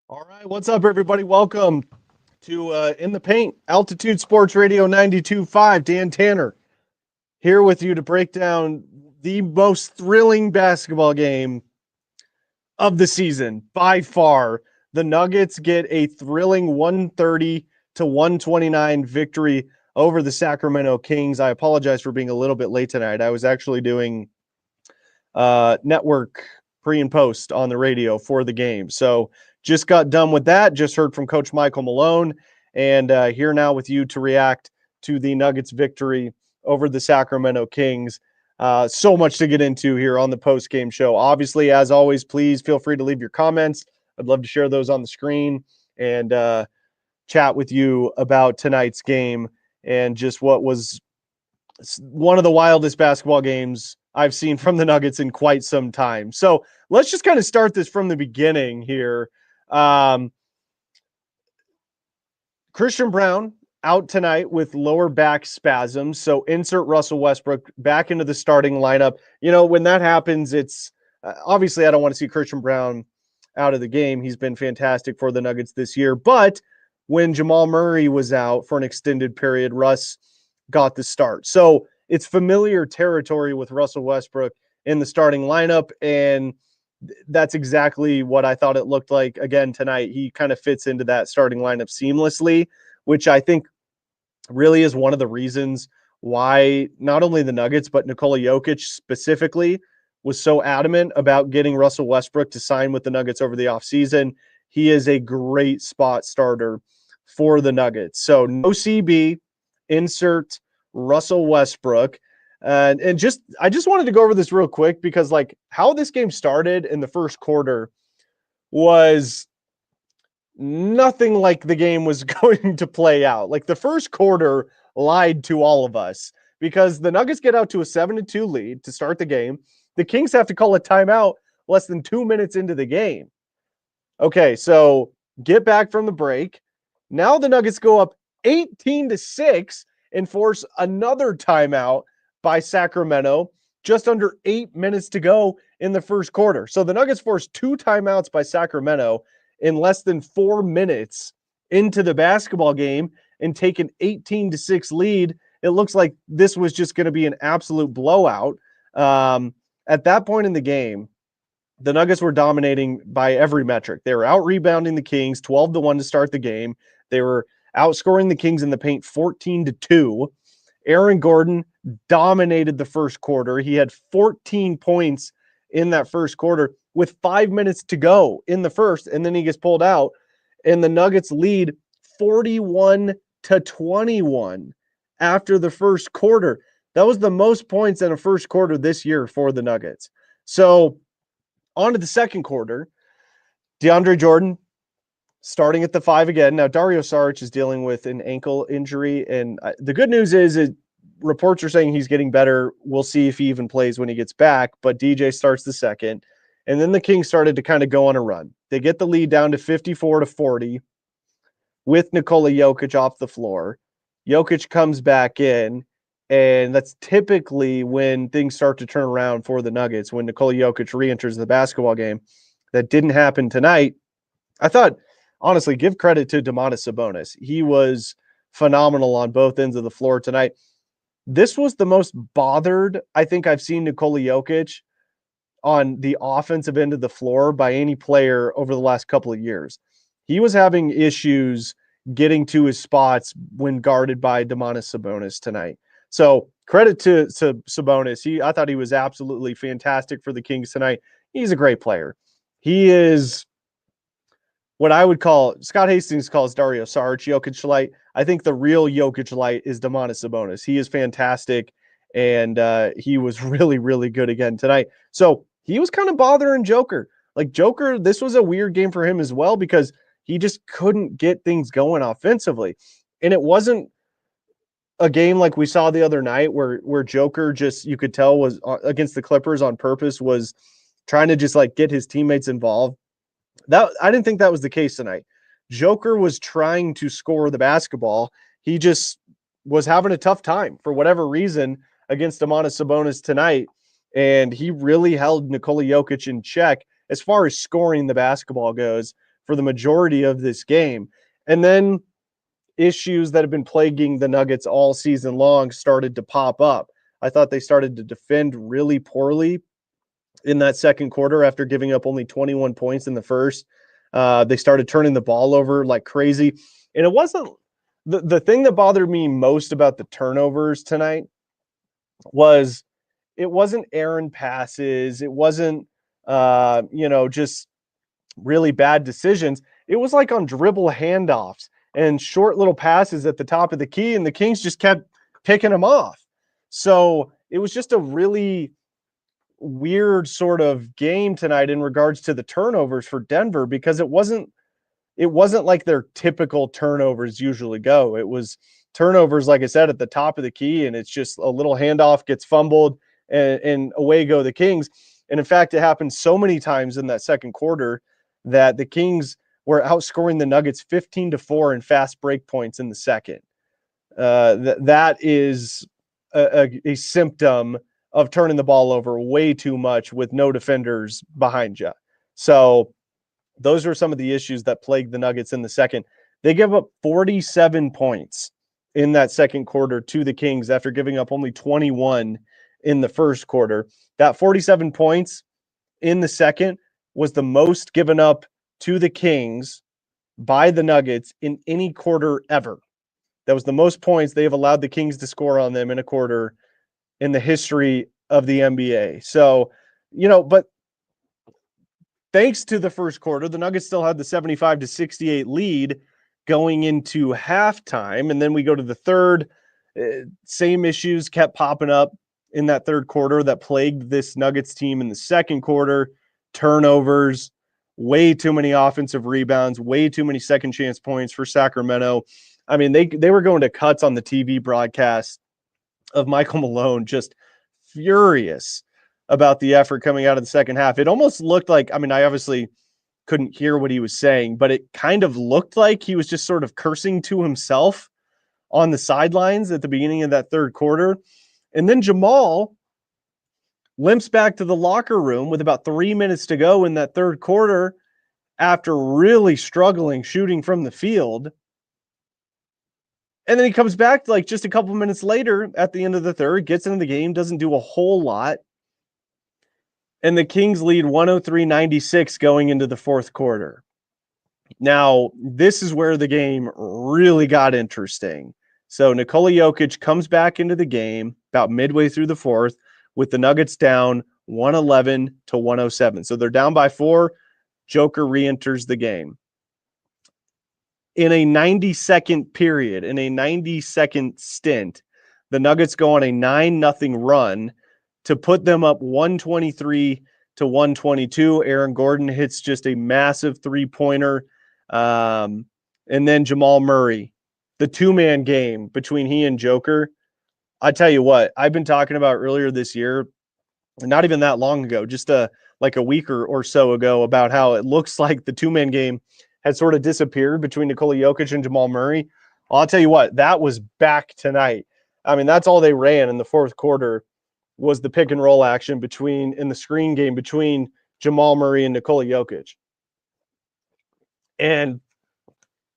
All right, what's up, everybody? Welcome to In the Paint, Altitude Sports Radio 92.5. Dan Tanner here with you to break down the most thrilling basketball game of the season by far. The Nuggets get a thrilling 130 to 129 victory over the Sacramento Kings. I apologize for being a little bit late tonight. I was actually doing network pre and post on the radio for the game. So just got done with that. Just heard from Coach Michael Malone, and here now with you to react to the Nuggets victory over the Sacramento Kings. So much to get into here on the post game show. Obviously, as always, please feel free to leave your comments. I'd love to share those on the screen and chat with you about tonight's game and just what was one of the wildest basketball games I've seen from the Nuggets in quite some time. So let's just kind of start this from the beginning here. Christian Braun out tonight with lower back spasms. So insert Russell Westbrook back into the starting lineup. You know, when that happens, it's obviously I don't want to see Christian Braun out of the game. He's been fantastic for the Nuggets this year. But when Jamal Murray was out for an extended period, Russ got the start. So it's familiar territory with Russell Westbrook in the starting lineup, and that's exactly what I thought it looked like again tonight. He kind of fits into that starting lineup seamlessly, which I think really is one of the reasons why not only the Nuggets, but Nikola Jokic specifically was so adamant about getting Russell Westbrook to sign with the Nuggets over the offseason. He is a great spot starter for the Nuggets. So no CB, insert Russell Westbrook. And I just wanted to go over this real quick because like how this game started in the first quarter was nothing like the game was going to play out. Like the first quarter lied to all of us because the Nuggets get out to a 7-2 lead to start the game. The Kings have to call a timeout less than 2 minutes into the game. Okay, so get back from the break. Now the Nuggets go up 18-6 and force another timeout by Sacramento just under 8 minutes to go in the first quarter. So the Nuggets forced two timeouts by Sacramento in less than 4 minutes into the basketball game and take an 18-6 lead. It looks like this was just going to be an absolute blowout. At that point in the game, the Nuggets were dominating by every metric. They were out rebounding the Kings 12-1 to start the game. They were outscoring the Kings in the paint 14-2. Aaron Gordon dominated the first quarter. He had 14 points in that first quarter with 5 minutes to go in the first, and then he gets pulled out, and the Nuggets lead 41-21 after the first quarter. That was the most points in a first quarter this year for the Nuggets. So on to the second quarter. DeAndre Jordan starting at the 5 again. Now, Dario Saric is dealing with an ankle injury, and the good news is reports are saying he's getting better. We'll see if he even plays when he gets back, but DJ starts the second, and then the Kings started to kind of go on a run. They get the lead down to 54-40 with Nikola Jokic off the floor. Jokic comes back in, and that's typically when things start to turn around for the Nuggets, when Nikola Jokic re-enters the basketball game. That didn't happen tonight. I thought, honestly, give credit to Domantas Sabonis. He was phenomenal on both ends of the floor tonight. This was the most bothered I think I've seen Nikola Jokic on the offensive end of the floor by any player over the last couple of years. He was having issues getting to his spots when guarded by Domantas Sabonis tonight. So credit to Sabonis. I thought he was absolutely fantastic for the Kings tonight. He's a great player. He is what I would call, Scott Hastings calls Dario Saric Jokic light. I think the real Jokic light is Domantas Sabonis. He is fantastic, and he was really, really good again tonight. So he was kind of bothering Joker. Like Joker, this was a weird game for him as well because he just couldn't get things going offensively. And it wasn't a game like we saw the other night where Joker just, you could tell, was against the Clippers on purpose, was trying to just like get his teammates involved. That I didn't think that was the case tonight. Joker was trying to score the basketball. He just was having a tough time for whatever reason against Domantas Sabonis tonight, and he really held Nikola Jokic in check as far as scoring the basketball goes for the majority of this game. And then issues that have been plaguing the Nuggets all season long started to pop up. I thought they started to defend really poorly in that second quarter after giving up only 21 points in the first. They started turning the ball over like crazy. And it wasn't the thing that bothered me most about the turnovers tonight was it wasn't errant passes. It wasn't, just really bad decisions. It was like on dribble handoffs and short little passes at the top of the key, and the Kings just kept picking them off. So it was just a really weird sort of game tonight in regards to the turnovers for Denver, because it wasn't like their typical turnovers usually go. It was turnovers, like I said, at the top of the key, and it's just a little handoff gets fumbled and away go the Kings. And in fact, it happened so many times in that second quarter that the Kings were outscoring the Nuggets 15-4 in fast break points in the second. That is a symptom of turning the ball over way too much with no defenders behind you. So those are some of the issues that plagued the Nuggets in the second. They give up 47 points in that second quarter to the Kings after giving up only 21 in the first quarter. That 47 points in the second was the most given up to the Kings by the Nuggets in any quarter ever. That was the most points they have allowed the Kings to score on them in a quarter in the history of the NBA. So, but thanks to the first quarter, the Nuggets still had the 75-68 lead going into halftime. And then we go to the third. Same issues kept popping up in that third quarter that plagued this Nuggets team in the second quarter. Turnovers, way too many offensive rebounds, way too many second chance points for Sacramento. I mean, they were going to cuts on the TV broadcast of Michael Malone, just furious about the effort coming out of the second half. It almost looked like, I mean, I obviously couldn't hear what he was saying, but it kind of looked like he was just sort of cursing to himself on the sidelines at the beginning of that third quarter. And then Jamal limps back to the locker room with about 3 minutes to go in that third quarter after really struggling shooting from the field. And then he comes back like just a couple minutes later at the end of the third, gets into the game, doesn't do a whole lot. And the Kings lead 103-96 going into the fourth quarter. Now, this is where the game really got interesting. So Nikola Jokic comes back into the game about midway through the fourth with the Nuggets down 111-107. So they're down by 4. Joker re-enters the game. In a 90-second period, in a 90-second stint, the Nuggets go on a 9-0 run to put them up 123-122. Aaron Gordon hits just a massive three-pointer. And then Jamal Murray, the two-man game between he and Joker. I tell you what, I've been talking about earlier this year, not even that long ago, just like a week or so ago, about how it looks like the two-man game had sort of disappeared between Nikola Jokic and Jamal Murray. Well, I'll tell you what, that was back tonight. I mean, that's all they ran in the fourth quarter was the pick and roll action in the screen game between Jamal Murray and Nikola Jokic. And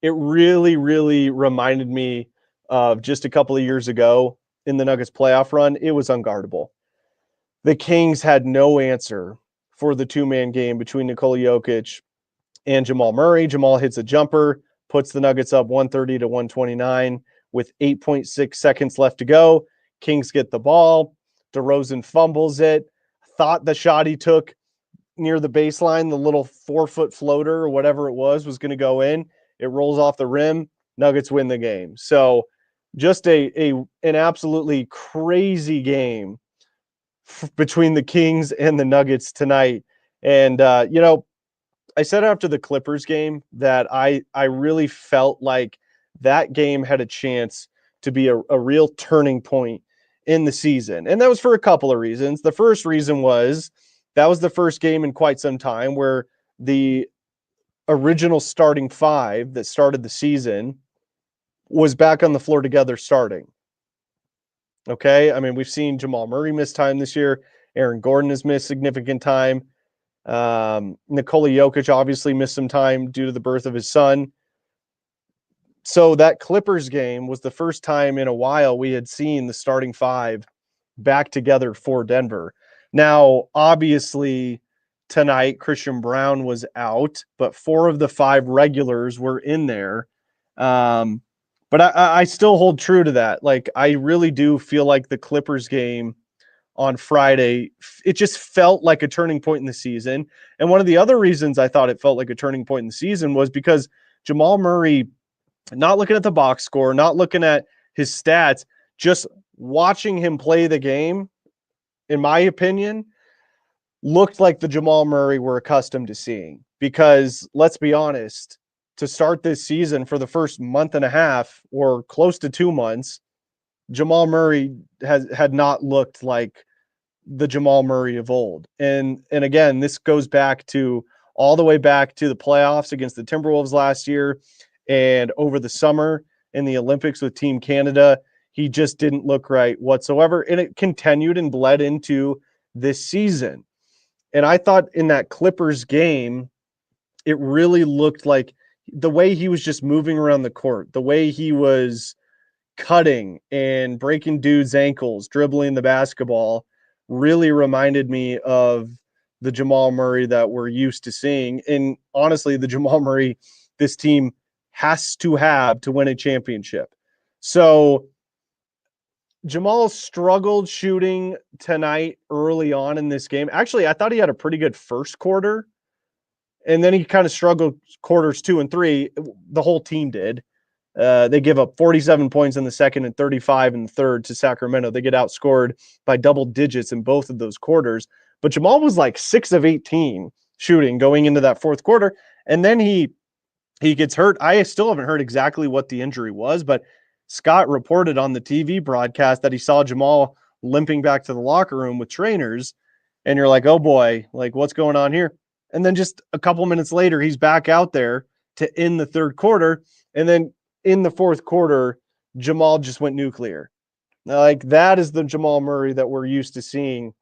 it really, really reminded me of just a couple of years ago in the Nuggets playoff run. It was unguardable. The Kings had no answer for the two-man game between Nikola Jokic and Jamal Murray. Jamal hits a jumper, puts the Nuggets up 130-129 with 8.6 seconds left to go. Kings get the ball. DeRozan fumbles it. Thought the shot he took near the baseline, the little 4-foot floater or whatever it was going to go in. It rolls off the rim. Nuggets win the game. So just an absolutely crazy game between the Kings and the Nuggets tonight. And, I said after the Clippers game that I really felt like that game had a chance to be a real turning point in the season. And that was for a couple of reasons. The first reason was that was the first game in quite some time where the original starting five that started the season was back on the floor together starting. Okay. I mean, we've seen Jamal Murray miss time this year. Aaron Gordon has missed significant time. Nikola Jokic obviously missed some time due to the birth of his son. So that Clippers game was the first time in a while we had seen the starting five back together for Denver. Now, obviously, tonight Christian Braun was out, but 4 of the 5 regulars were in there. But I still hold true to that. Like, I really do feel like the Clippers game on Friday, it just felt like a turning point in the season. And one of the other reasons I thought it felt like a turning point in the season was because Jamal Murray, not looking at the box score, not looking at his stats, just watching him play the game, in my opinion, looked like the Jamal Murray we're accustomed to seeing. Because let's be honest, to start this season for the first month and a half or close to 2 months, Jamal Murray had not looked like the Jamal Murray of old. And again, this goes back to all the way back to the playoffs against the Timberwolves last year and over the summer in the Olympics with Team Canada. He just didn't look right whatsoever. And it continued and bled into this season. And I thought in that Clippers game, it really looked like the way he was just moving around the court, the way he was cutting and breaking dudes' ankles, dribbling the basketball, really reminded me of the Jamal Murray that we're used to seeing. And honestly, the Jamal Murray this team has to have to win a championship. So Jamal struggled shooting tonight early on in this game. Actually, I thought he had a pretty good first quarter, and then he kind of struggled quarters 2 and 3. The whole team did. They give up 47 points in the second and 35 in the third to Sacramento. They get outscored by double digits in both of those quarters. But Jamal was like 6 of 18 shooting going into that fourth quarter. And then he gets hurt. I still haven't heard exactly what the injury was, but Scott reported on the TV broadcast that he saw Jamal limping back to the locker room with trainers. And you're like, oh boy, like what's going on here? And then just a couple minutes later, he's back out there to end the third quarter. And then in the fourth quarter, Jamal just went nuclear. Now, like that is the Jamal Murray that we're used to seeing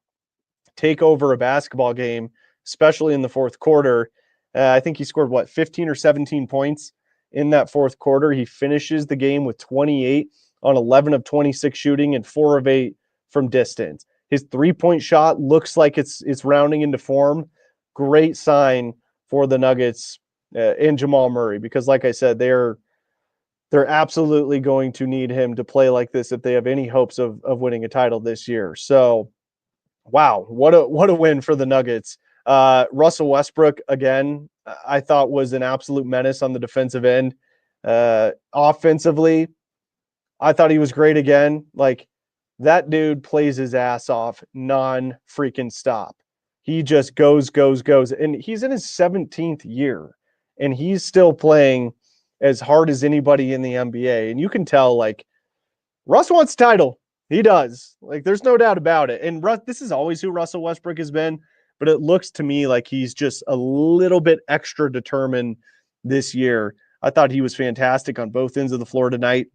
take over a basketball game, especially in the fourth quarter. I think he scored 15 or 17 points in that fourth quarter. He finishes the game with 28 on 11 of 26 shooting and 4 of 8 from distance. His 3-point shot looks like it's rounding into form. Great sign for the Nuggets and Jamal Murray, because like I said, they're absolutely going to need him to play like this if they have any hopes of winning a title this year. So, wow, what a win for the Nuggets. Russell Westbrook, again, I thought was an absolute menace on the defensive end. Offensively, I thought he was great again. Like, that dude plays his ass off non-freaking stop. He just goes. And he's in his 17th year, and he's still playing as hard as anybody in the NBA. And you can tell, like, Russ wants a title. He does. Like, there's no doubt about it. And this is always who Russell Westbrook has been, but it looks to me like he's just a little bit extra determined this year. I thought he was fantastic on both ends of the floor tonight.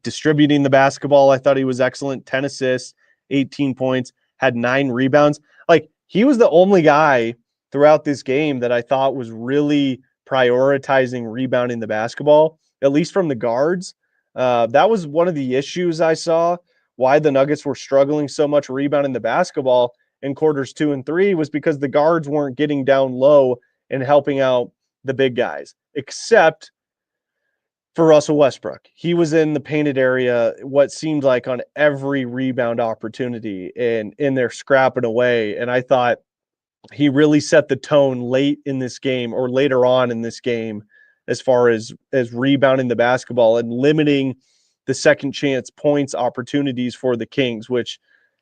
Distributing the basketball, I thought he was excellent. 10 assists, 18 points, had 9 rebounds. Like, he was the only guy throughout this game that I thought was really prioritizing rebounding the basketball, at least from the guards. That was one of the issues I saw, why the Nuggets were struggling so much rebounding the basketball in quarters 2 and 3 was because the guards weren't getting down low and helping out the big guys, except for Russell Westbrook. He was in the painted area, what seemed like on every rebound opportunity, and in there scrapping away. And I thought he really set the tone late in this game, or later on in this game, as far as rebounding the basketball and limiting the second chance points opportunities for the Kings, which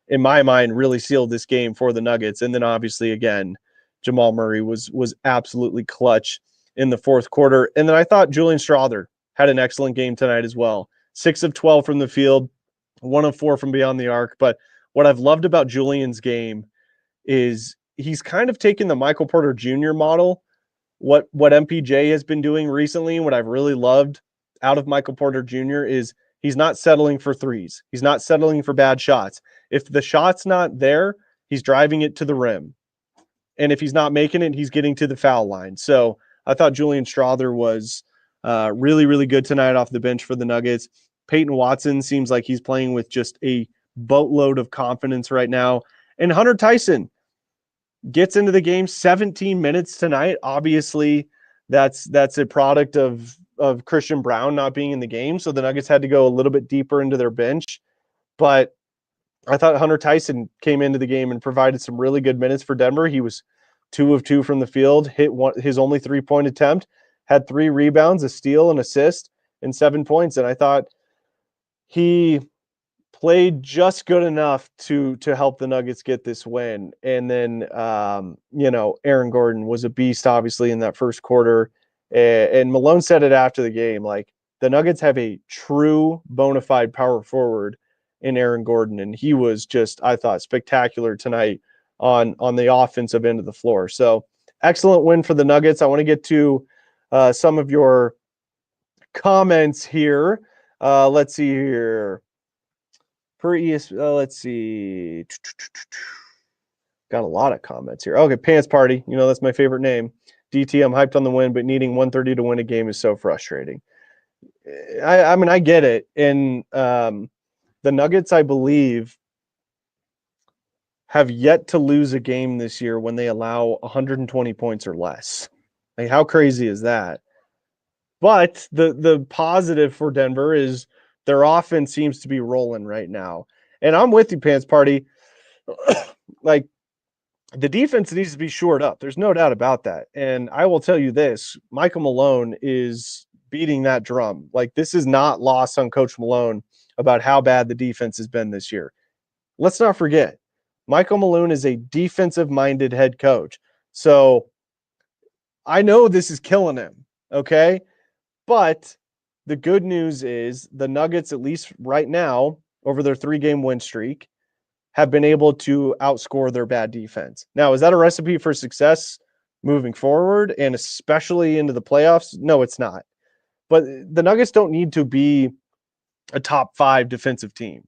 in my mind really sealed this game for the Nuggets. And then obviously, again, Jamal Murray was absolutely clutch in the fourth quarter. And then I thought Julian Strawther had an excellent game tonight as well. 6 of 12 from the field, 1 of 4 from beyond the arc. But what I've loved about Julian's game is he's kind of taken the Michael Porter Jr. model, what MPJ has been doing recently. What I've really loved out of Michael Porter Jr. is he's not settling for threes. He's not settling for bad shots. If the shot's not there, he's driving it to the rim. And if he's not making it, he's getting to the foul line. So I thought Julian Strawther was really, really good tonight off the bench for the Nuggets. Peyton Watson seems like he's playing with just a boatload of confidence right now. And Hunter Tyson gets into the game 17 minutes tonight. Obviously, that's a product of Christian Braun not being in the game. So the Nuggets had to go a little bit deeper into their bench. But I thought Hunter Tyson came into the game and provided some really good minutes for Denver. He was 2 of 2 from the field, hit his only 3-point attempt, had 3 rebounds, a steal, an assist, and 7 points. And I thought he played just good enough to help the Nuggets get this win. And then, Aaron Gordon was a beast, obviously, in that first quarter. And Malone said it after the game, like, the Nuggets have a true bona fide power forward in Aaron Gordon. And he was just, I thought, spectacular tonight on the offensive end of the floor. So excellent win for the Nuggets. I want to get to some of your comments here. Let's see here. Let's see. Got a lot of comments here. Okay, Pants Party. That's my favorite name. DT, I'm hyped on the win, but needing 130 to win a game is so frustrating. I mean, I get it. And the Nuggets, I believe, have yet to lose a game this year when they allow 120 points or less. Like, how crazy is that? But the positive for Denver is their offense seems to be rolling right now. And I'm with you, Pants Party. Like, the defense needs to be shored up. There's no doubt about that. And I will tell you this, Michael Malone is beating that drum. Like, this is not lost on Coach Malone about how bad the defense has been this year. Let's not forget, Michael Malone is a defensive-minded head coach. So I know this is killing him, okay? But the good news is the Nuggets, at least right now, over their 3-game win streak, have been able to outscore their bad defense. Now, is that a recipe for success moving forward and especially into the playoffs? No, it's not. But the Nuggets don't need to be a top 5 defensive team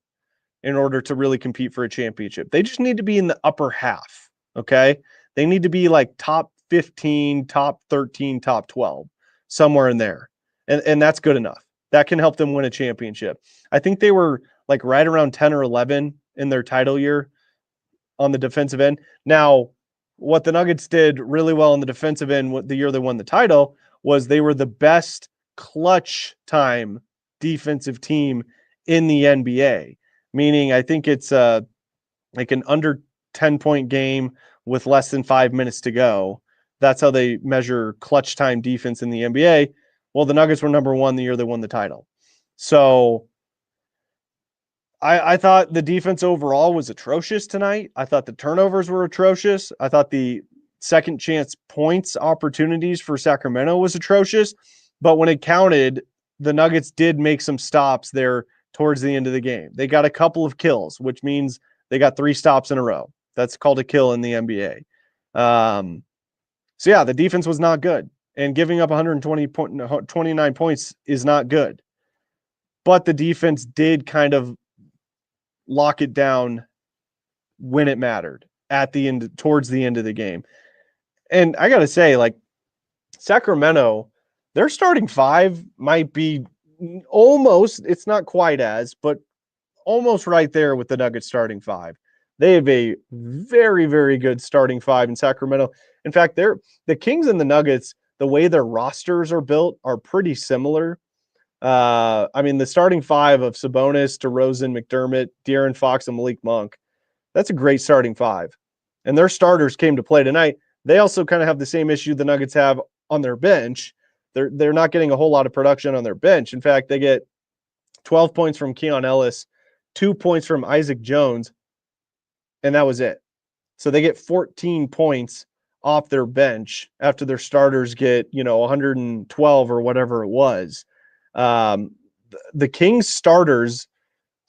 in order to really compete for a championship. They just need to be in the upper half, okay? They need to be like top 15, top 13, top 12, somewhere in there. And that's good enough. That can help them win a championship. I think they were like right around 10 or 11 in their title year on the defensive end. Now, what the Nuggets did really well on the defensive end the year they won the title was they were the best clutch time defensive team in the NBA. Meaning, I think it's like an under 10-point game with less than 5 minutes to go. That's how they measure clutch time defense in the NBA. Well, the Nuggets were number 1 the year they won the title. So I thought the defense overall was atrocious tonight. I thought the turnovers were atrocious. I thought the second chance points opportunities for Sacramento was atrocious. But when it counted, the Nuggets did make some stops there towards the end of the game. They got a couple of kills, which means they got 3 stops in a row. That's called a kill in the NBA. So, yeah, the defense was not good. And giving up 29 points is not good. But the defense did kind of lock it down when it mattered at the end, towards the end of the game. And I got to say, like, Sacramento, their starting 5 might be almost, it's not quite as, but almost right there with the Nuggets starting 5. They have a very, very good starting 5 in Sacramento. In fact, the Kings and the Nuggets, the way their rosters are built are pretty similar. I mean, the starting 5 of Sabonis, DeRozan, McDermott, De'Aaron Fox, and Malik Monk, that's a great starting 5. And their starters came to play tonight. They also kind of have the same issue the Nuggets have on their bench. They're not getting a whole lot of production on their bench. In fact, they get 12 points from Keon Ellis, 2 points from Isaac Jones, and that was it. So they get 14 points off their bench after their starters get, 112 or whatever it was. The Kings starters,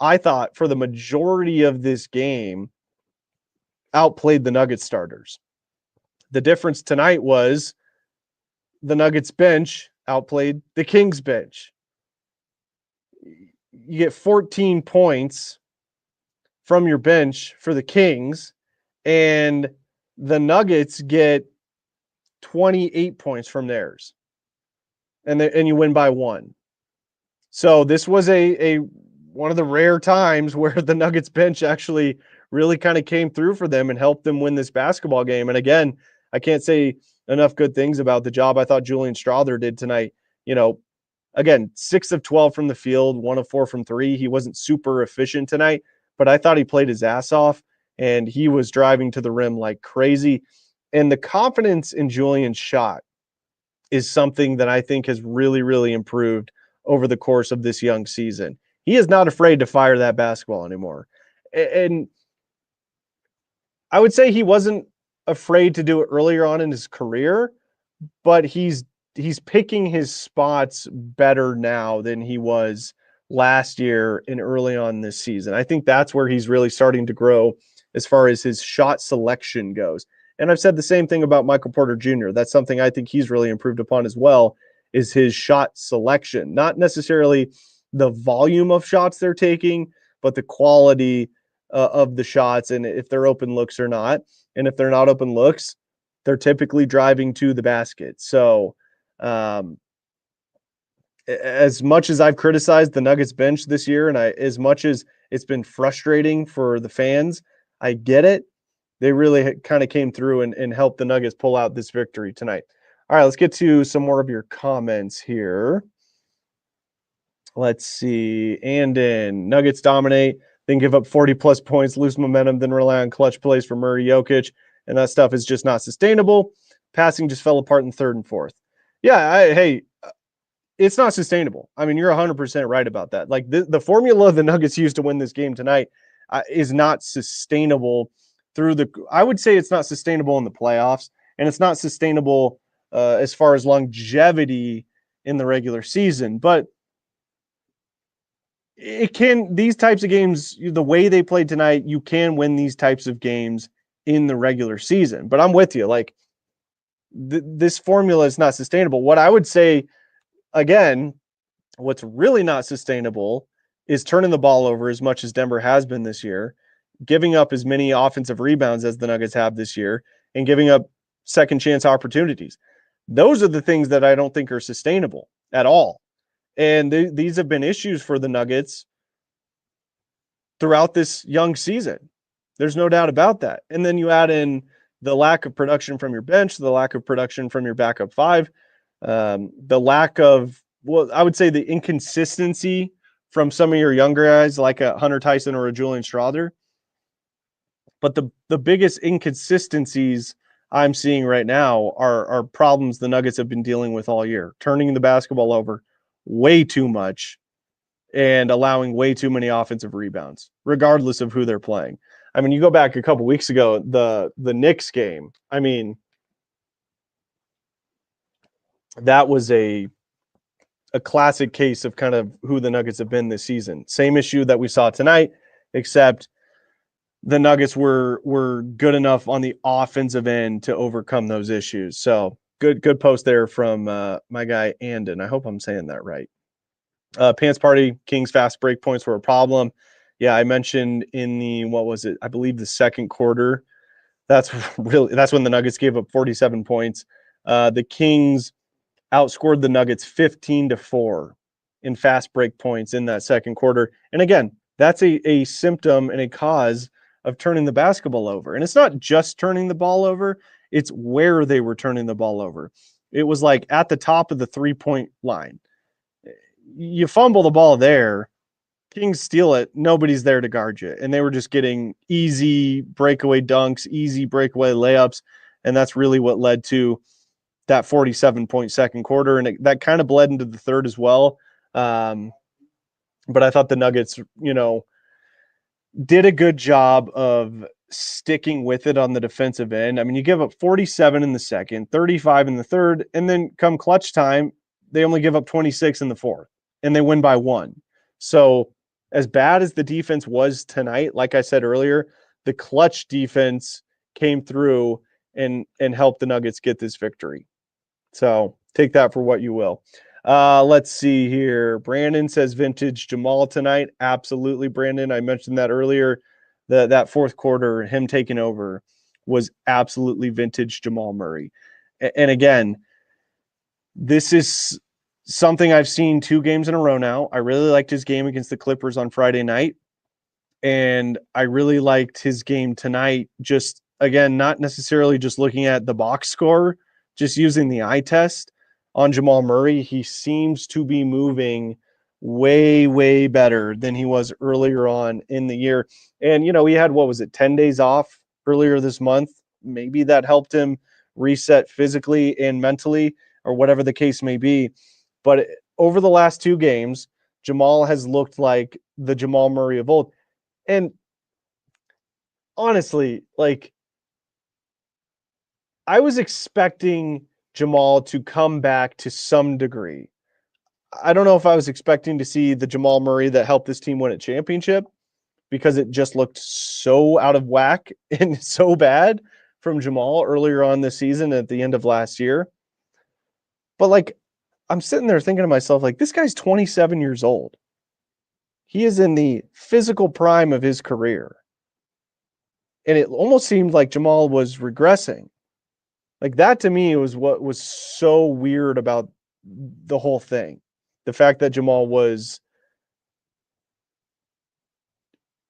I thought, for the majority of this game, outplayed the Nuggets starters. The difference tonight was the Nuggets bench outplayed the Kings bench. You get 14 points from your bench for the Kings, and The Nuggets get 28 points from theirs, and you win by 1. So this was a one of the rare times where the Nuggets bench actually really kind of came through for them and helped them win this basketball game. And again, I can't say enough good things about the job I thought Julian Strawther did tonight. Again, 6 of 12 from the field, 1 of 4 from 3. He wasn't super efficient tonight, but I thought he played his ass off, and he was driving to the rim like crazy. And the confidence in Julian's shot is something that I think has really, really improved over the course of this young season. He is not afraid to fire that basketball anymore. And I would say he wasn't afraid to do it earlier on in his career, but he's picking his spots better now than he was last year and early on this season. I think that's where he's really starting to grow as far as his shot selection goes. And I've said the same thing about Michael Porter Jr. That's something I think he's really improved upon as well, is his shot selection. Not necessarily the volume of shots they're taking, but the quality of the shots, and if they're open looks or not. And if they're not open looks, they're typically driving to the basket. So as much as I've criticized the Nuggets bench this year, and as much as it's been frustrating for the fans, I get it. They really kind of came through and helped the Nuggets pull out this victory tonight. All right, let's get to some more of your comments here. Let's see. Andon, Nuggets dominate, then give up 40-plus points, lose momentum, then rely on clutch plays for Murray, Jokic, and that stuff is just not sustainable. Passing just fell apart in third and fourth. Yeah, it's not sustainable. I mean, you're 100% right about that. Like the formula the Nuggets used to win this game tonight is not sustainable I would say it's not sustainable in the playoffs, and it's not sustainable as far as longevity in the regular season. But these types of games, the way they played tonight, you can win these types of games in the regular season. But I'm with you. Like this formula is not sustainable. What I would say, again, what's really not sustainable is turning the ball over as much as Denver has been this year, giving up as many offensive rebounds as the Nuggets have this year, and giving up second chance opportunities. Those are the things that I don't think are sustainable at all. And these have been issues for the Nuggets throughout this young season. There's no doubt about that. And then you add in the lack of production from your bench, the lack of production from your backup five, the lack of, I would say the inconsistency from some of your younger guys like a Hunter Tyson or a Julian Strawther. But the biggest inconsistencies I'm seeing right now are problems the Nuggets have been dealing with all year, turning the basketball over way too much and allowing way too many offensive rebounds, regardless of who they're playing. I mean, you go back a couple weeks ago, the Knicks game. I mean, that was a classic case of kind of who the Nuggets have been this season. Same issue that we saw tonight, except the Nuggets were good enough on the offensive end to overcome those issues. So good post there from my guy Andon. I hope I'm saying that right. Pants Party, Kings fast break points were a problem. Yeah, I mentioned in the, what was it? I believe the second quarter. That's when the Nuggets gave up 47 points. The Kings outscored the Nuggets 15-4 in fast break points in that second quarter. And again, that's a symptom and a cause of turning the basketball over. And it's not just turning the ball over, it's where they were turning the ball over. It was like at the top of the 3-point line. You fumble the ball there, Kings steal it, nobody's there to guard you. And they were just getting easy breakaway dunks, easy breakaway layups. And that's really what led to that 47-point second quarter. And that kind of bled into the third as well. But I thought the Nuggets, did a good job of sticking with it on the defensive end. I mean, you give up 47 in the second, 35 in the third, and then come clutch time, they only give up 26 in the fourth, and they win by 1. So as bad as the defense was tonight, like I said earlier, the clutch defense came through and helped the Nuggets get this victory. So take that for what you will. Let's see here. Brandon says vintage Jamal tonight. Absolutely, Brandon. I mentioned that earlier. That fourth quarter, him taking over was absolutely vintage Jamal Murray. And again, this is something I've seen 2 games in a row now. I really liked his game against the Clippers on Friday night. And I really liked his game tonight. Just, again, not necessarily just looking at the box score, just using the eye test on Jamal Murray. He seems to be moving way, way better than he was earlier on in the year. And, he had, 10 days off earlier this month. Maybe that helped him reset physically and mentally, or whatever the case may be. But over the last 2 games, Jamal has looked like the Jamal Murray of old. And honestly, I was expecting Jamal to come back to some degree. I don't know if I was expecting to see the Jamal Murray that helped this team win a championship, because it just looked so out of whack and so bad from Jamal earlier on this season at the end of last year. But I'm sitting there thinking to myself, this guy's 27 years old. He is in the physical prime of his career. And it almost seemed like Jamal was regressing. That to me was what was so weird about the whole thing. The fact that Jamal was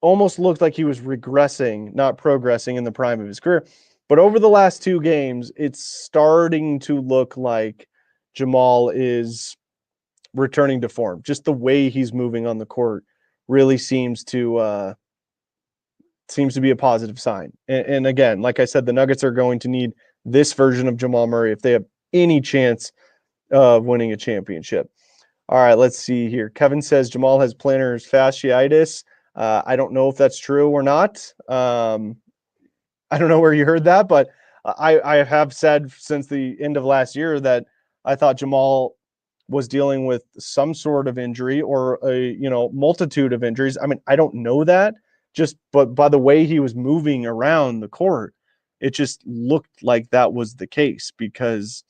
almost looked like he was regressing, not progressing in the prime of his career. But over the last 2 games, it's starting to look like Jamal is returning to form. Just the way he's moving on the court really seems to be a positive sign. And again, like I said, the Nuggets are going to need this version of Jamal Murray if they have any chance of winning a championship. All right, let's see here. Kevin says Jamal has plantar fasciitis. I don't know if that's true or not. I don't know where you heard that, but I have said since the end of last year that I thought Jamal was dealing with some sort of injury or a multitude of injuries. I mean, I don't know that, but by the way he was moving around the court, it just looked like that was the case. Because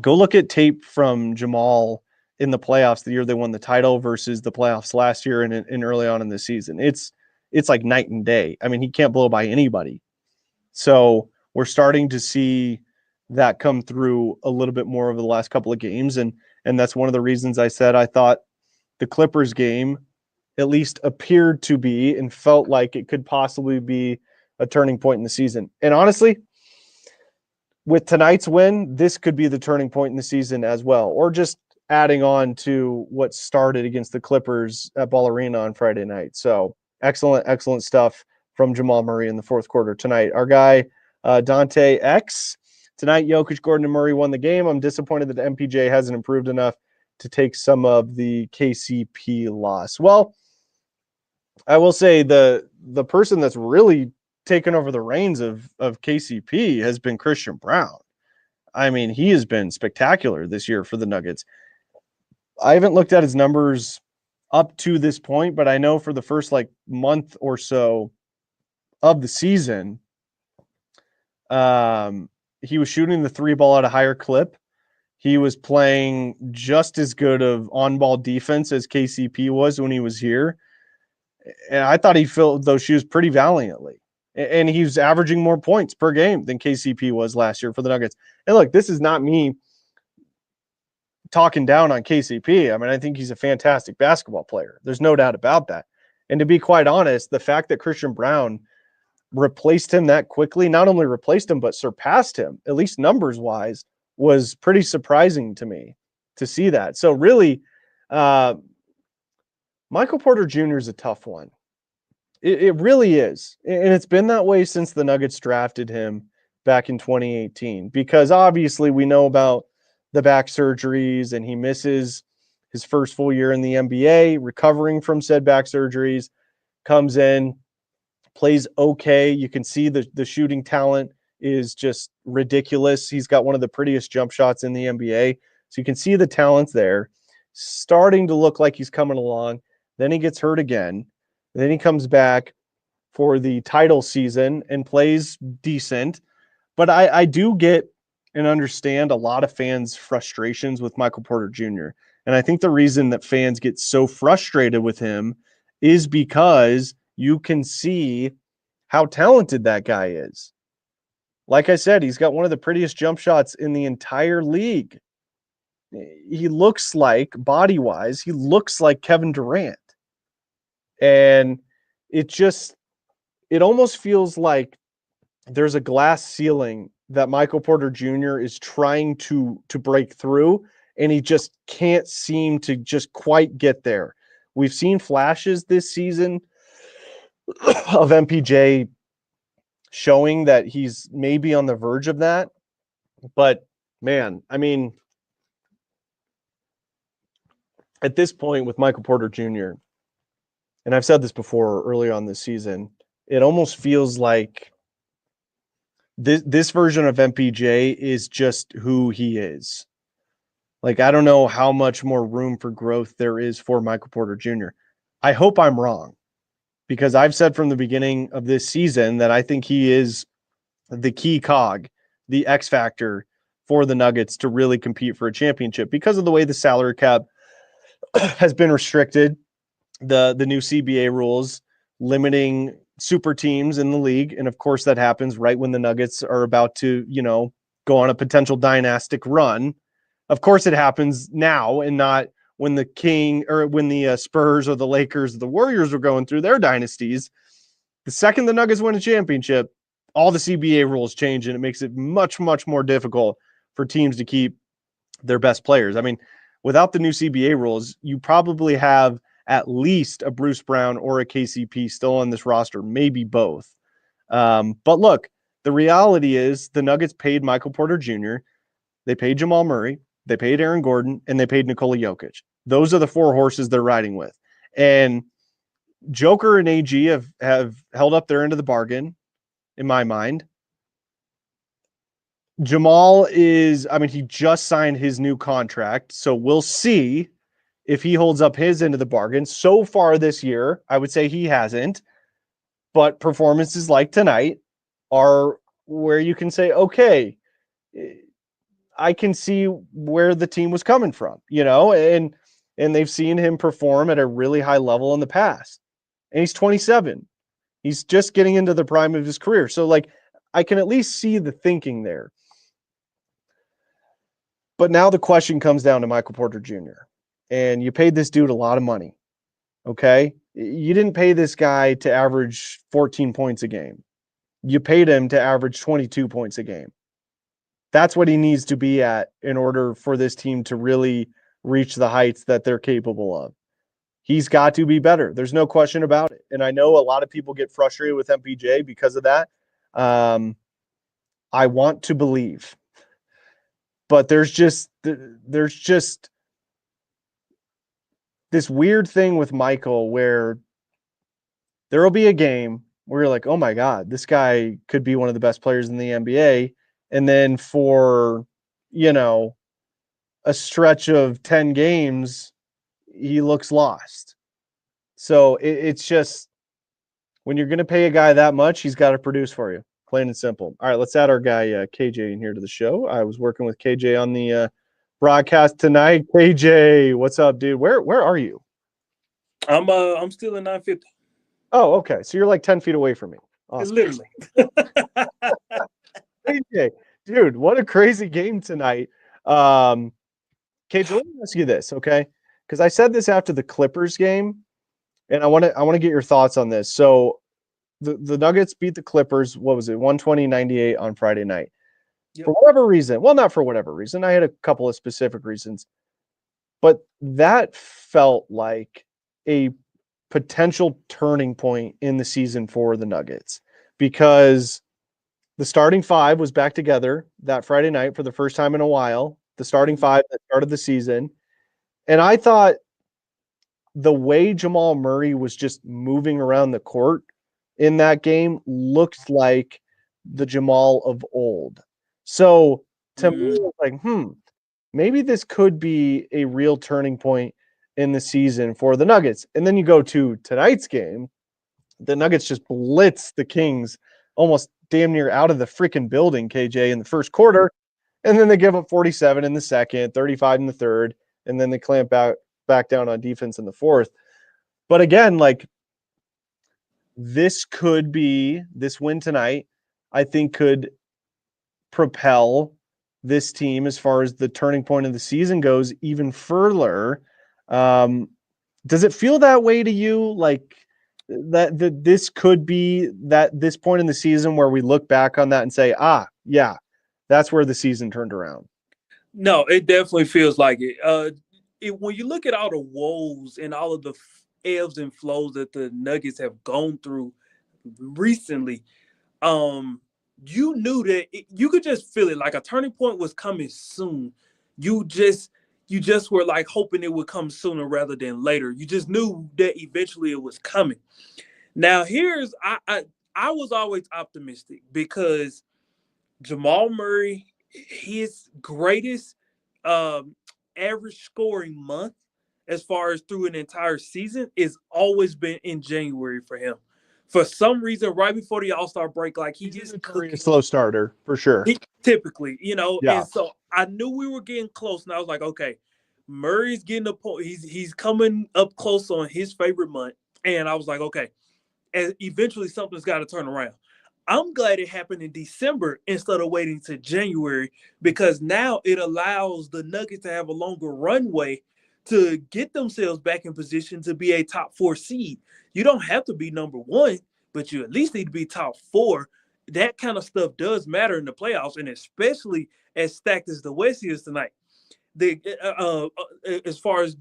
go look at tape from Jamal in the playoffs the year they won the title versus the playoffs last year and early on in the season. It's like night and day. I mean, he can't blow by anybody. So we're starting to see that come through a little bit more over the last couple of games. And that's one of the reasons I said I thought the Clippers game at least appeared to be and felt like it could possibly be a turning point in the season. And honestly, with tonight's win, this could be the turning point in the season as well, or just adding on to what started against the Clippers at Ball Arena on Friday night. So excellent stuff from Jamal Murray in the fourth quarter tonight. Our guy, Dante X. Tonight, Jokic, Gordon, and Murray won the game. I'm disappointed that MPJ hasn't improved enough to take some of the KCP loss. Well, I will say the person that's really taken over the reins of KCP has been Christian Braun. I mean, he has been spectacular this year for the Nuggets. I haven't looked at his numbers up to this point, but I know for the first month or so of the season, he was shooting the 3 ball at a higher clip. He was playing just as good of on-ball defense as KCP was when he was here. And I thought he filled those shoes pretty valiantly. And he was averaging more points per game than KCP was last year for the Nuggets. And look, this is not me talking down on KCP. I mean, I think he's a fantastic basketball player. There's no doubt about that. And to be quite honest, the fact that Christian Braun replaced him that quickly, not only replaced him, but surpassed him, at least numbers-wise, was pretty surprising to me to see that. So really, Michael Porter Jr. is a tough one. It really is. And it's been that way since the Nuggets drafted him back in 2018, because obviously we know about the back surgeries and he misses his first full year in the NBA, recovering from said back surgeries, comes in, plays okay. You can see the shooting talent is just ridiculous. He's got one of the prettiest jump shots in the NBA. So you can see the talent's there, starting to look like he's coming along. Then he gets hurt again. Then he comes back for the title season and plays decent. But I do get and understand a lot of fans' frustrations with Michael Porter Jr. And I think the reason that fans get so frustrated with him is because you can see how talented that guy is. Like I said, he's got one of the prettiest jump shots in the entire league. He looks like, body-wise, he looks like Kevin Durant. And it almost feels like there's a glass ceiling that Michael Porter Jr. is trying to break through, and he just can't seem to just quite get there. We've seen flashes this season of MPJ showing that he's maybe on the verge of that. But man, I mean, at this point with Michael Porter Jr., and I've said this before earlier on this season, it almost feels like this version of MPJ is just who he is. Like, I don't know how much more room for growth there is for Michael Porter Jr. I hope I'm wrong, because I've said from the beginning of this season that I think he is the key cog, the X factor for the Nuggets to really compete for a championship because of the way the salary cap has been restricted, the new CBA rules limiting super teams in the league. And of course that happens right when the Nuggets are about to, go on a potential dynastic run. Of course it happens now and not when the Spurs or the Lakers or the Warriors were going through their dynasties. The second the Nuggets win a championship, all the CBA rules change, and it makes it much, much more difficult for teams to keep their best players. I mean, without the new CBA rules, you probably have at least a Bruce Brown or a KCP still on this roster, maybe both. But look, the reality is the Nuggets paid Michael Porter Jr., they paid Jamal Murray, they paid Aaron Gordon, and they paid Nikola Jokic. Those are the four horses they're riding with. And Joker and AG have held up their end of the bargain, in my mind. Jamal he just signed his new contract, so we'll see if he holds up his end of the bargain. So far this year, I would say he hasn't, but performances like tonight are where you can say, okay, I can see where the team was coming from, and they've seen him perform at a really high level in the past. And he's 27. He's just getting into the prime of his career. So, I can at least see the thinking there. But now the question comes down to Michael Porter Jr. And you paid this dude a lot of money, okay? You didn't pay this guy to average 14 points a game. You paid him to average 22 points a game. That's what he needs to be at in order for this team to really reach the heights that they're capable of. He's got to be better. There's no question about it. And I know a lot of people get frustrated with MPJ because of that. I want to believe. But there's just this weird thing with Michael where there will be a game where you're like, oh my God, this guy could be one of the best players in the NBA. And then for, a stretch of 10 games, he looks lost. So it's just, when you're going to pay a guy that much, he's got to produce for you. Plain and simple. All right, let's add our guy KJ in here to the show. I was working with KJ on the broadcast tonight. KJ, what's up, dude? Where are you? I'm still in 950. Oh, okay. So you're like 10 feet away from me. Awesome. Literally. KJ, dude, what a crazy game tonight. KJ, let me ask you this, okay? Because I said this after the Clippers game, and I want to get your thoughts on this. So the Nuggets beat the Clippers, what was it, 120-98 on Friday night. Yep. For whatever reason, well, not for whatever reason, I had a couple of specific reasons, but that felt like a potential turning point in the season for the Nuggets because the starting five was back together that Friday night for the first time in a while, the starting five that started the season. And I thought the way Jamal Murray was just moving around the court in that game looked like the Jamal of old. So to me, it was like, maybe this could be a real turning point in the season for the Nuggets. And then you go to tonight's game, the Nuggets just blitzed the Kings almost damn near out of the freaking building, KJ, in the first quarter. And then they give up 47 in the second, 35 in the third, and then they clamp back down on defense in the fourth. But again, this win tonight, I think could propel this team as far as the turning point of the season goes even further. Does it feel that way to you? Like that this could be this point in the season where we look back on that and say, yeah, that's where the season turned around. No, it definitely feels like it. When you look at all the woes and all of the ebbs and flows that the Nuggets have gone through recently, you knew that you could just feel it. Like a turning point was coming soon. You just were like hoping it would come sooner rather than later. You just knew that eventually it was coming. Now I was always optimistic because Jamal Murray, his greatest average scoring month as far as through an entire season is always been in January for him. For some reason, right before the All-Star break, like he's just a slow starter for sure. Typically, and so I knew we were getting close, and I was like, okay, Murray's getting a point. He's coming up close on his favorite month, and I was like, okay, and eventually something's got to turn around. I'm glad it happened in December instead of waiting to January, because now it allows the Nuggets to have a longer runway to get themselves back in position to be a top 4 seed. You don't have to be number 1, but you at least need to be top 4. That kind of stuff does matter in the playoffs, and especially as stacked as the West is tonight. As far as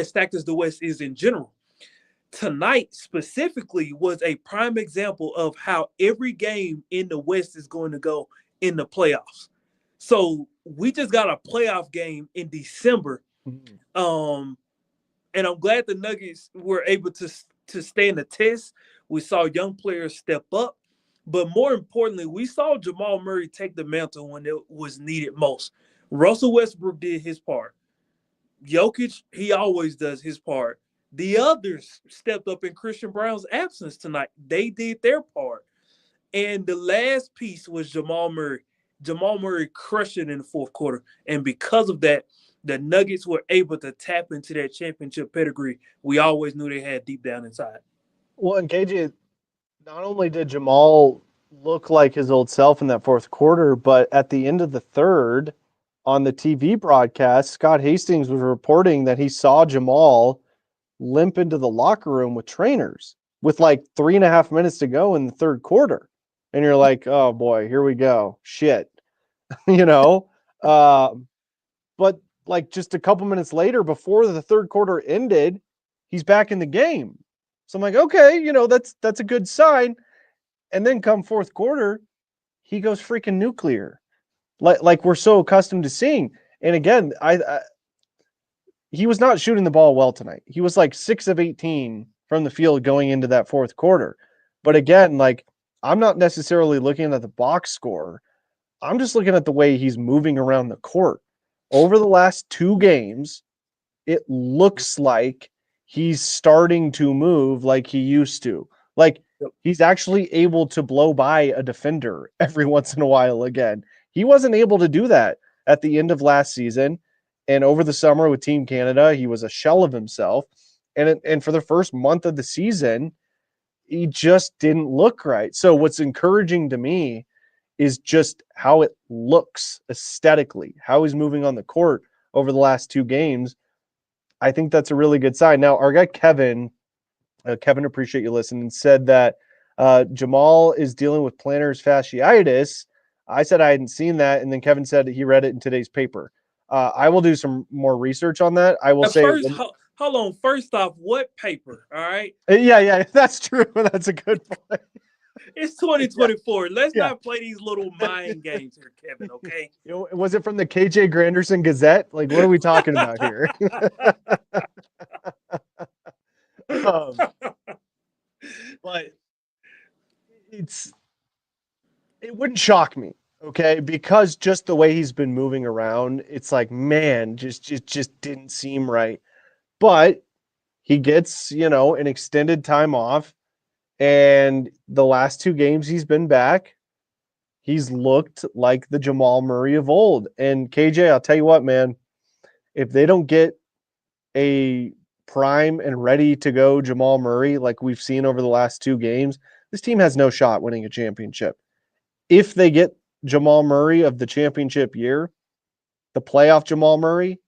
stacked as the West is in general. Tonight specifically was a prime example of how every game in the West is going to go in the playoffs. So we just got a playoff game in December. And I'm glad the Nuggets were able to stand the test. We saw young players step up, but more importantly, we saw Jamal Murray take the mantle when it was needed most. Russell Westbrook did his part. Jokic, he always does his part. The others stepped up in Christian Brown's absence tonight. They did their part. And the last piece was Jamal Murray. Jamal Murray crushed it in the fourth quarter. And because of that, the Nuggets were able to tap into that championship pedigree we always knew they had deep down inside. Well, and KJ, not only did Jamal look like his old self in that fourth quarter, but at the end of the third on the TV broadcast, Scott Hastings was reporting that he saw Jamal limp into the locker room with trainers with like 3.5 minutes to go in the third quarter. And you're like, oh boy, here we go. Shit. But like just a couple minutes later, before the third quarter ended, he's back in the game. So I'm like, okay, that's a good sign. And then come fourth quarter, he goes freaking nuclear. Like we're so accustomed to seeing. And again, he was not shooting the ball well tonight. He was like 6 of 18 from the field going into that fourth quarter. But again, like I'm not necessarily looking at the box score. I'm just looking at the way he's moving around the court. Over the last 2 games, it looks like he's starting to move like he used to. Like he's actually able to blow by a defender every once in a while again. He wasn't able to do that at the end of last season. And over the summer with Team Canada, he was a shell of himself. And for the first month of the season, he just didn't look right. So what's encouraging to me is just how it looks aesthetically, how he's moving on the court over the last 2 games. I think that's a really good sign. Now, our guy Kevin, appreciate you listening, said that Jamal is dealing with plantar fasciitis. I said I hadn't seen that, and then Kevin said he read it in today's paper. I will do some more research on that. I will say. Hold on. First off, what paper? All right. Yeah, that's true. That's a good point. It's 2024. Let's not play these little mind games here, Kevin. Okay. Was it from the KJ Granderson Gazette? Like, what are we talking about here? But it wouldn't shock me, okay? Because just the way he's been moving around, it's like, man, just didn't seem right. But he gets, an extended time off, and the last 2 games he's been back, he's looked like the Jamal Murray of old. And KJ, I'll tell you what, man, if they don't get a prime and ready to go Jamal Murray, like we've seen over the last 2 games, this team has no shot winning a championship. If they get Jamal Murray of the championship year, the playoff Jamal Murray,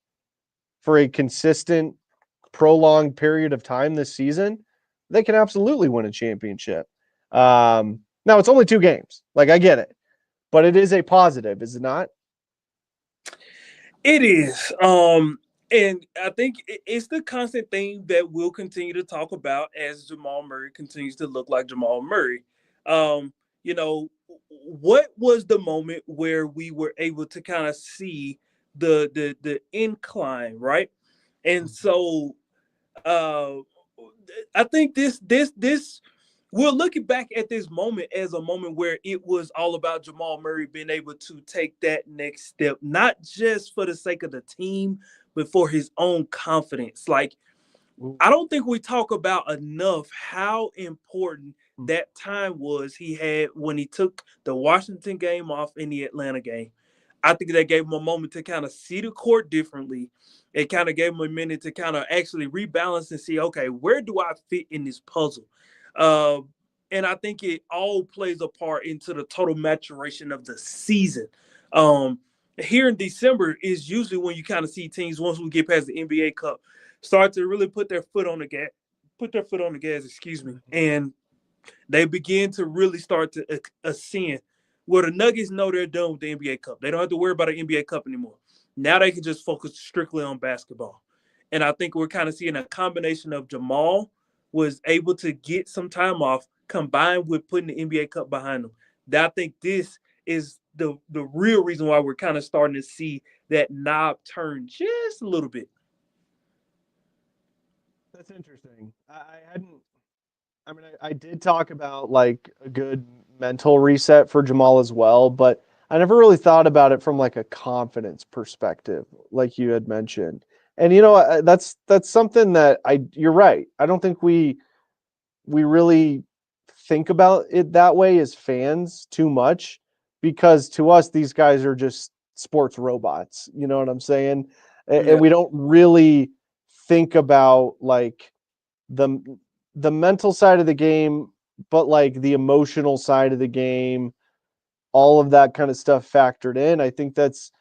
for a consistent, prolonged period of time this season, they can absolutely win a championship. Now, it's only 2 games. Like, I get it. But it is a positive, is it not? It is. And I think it's the constant thing that we'll continue to talk about as Jamal Murray continues to look like Jamal Murray. Um, you know, what was the moment where we were able to kind of see the incline, right? And so uh I think this we're looking back at this moment as a moment where it was all about Jamal Murray being able to take that next step, not just for the sake of the team, but for his own confidence. Like, I don't think we talk about enough how important that time was he had when he took the Washington game off in the Atlanta game. I think that gave him a moment to kind of see the court differently. It kind of gave him a minute to kind of actually rebalance and see, okay, where do I fit in this puzzle? Uh, and I think it all plays a part into the total maturation of the season. Um, Here in December is usually when you kind of see teams, once we get past the NBA Cup, start to really put their foot on the gas, excuse me, and they begin to really start to ascend. Well, the Nuggets know they're done with the NBA Cup. They don't have to worry about an NBA Cup anymore. Now they can just focus strictly on basketball. And I think we're kind of seeing a combination of Jamal was able to get some time off combined with putting the NBA Cup behind him. That I think this is the real reason why we're kind of starting to see that knob turn just a little bit. That's interesting. I hadn't. I mean, I did talk about like a good mental reset for Jamal as well, but I never really thought about it from like a confidence perspective, like you had mentioned. And that's something that you're right. I don't think we really think about it that way as fans too much, because to us these guys are just sports robots. You know what I'm saying? And Yeah. we don't really think about like the the mental side of the game, but like the emotional side of the game, all of that kind of stuff factored in. I think that's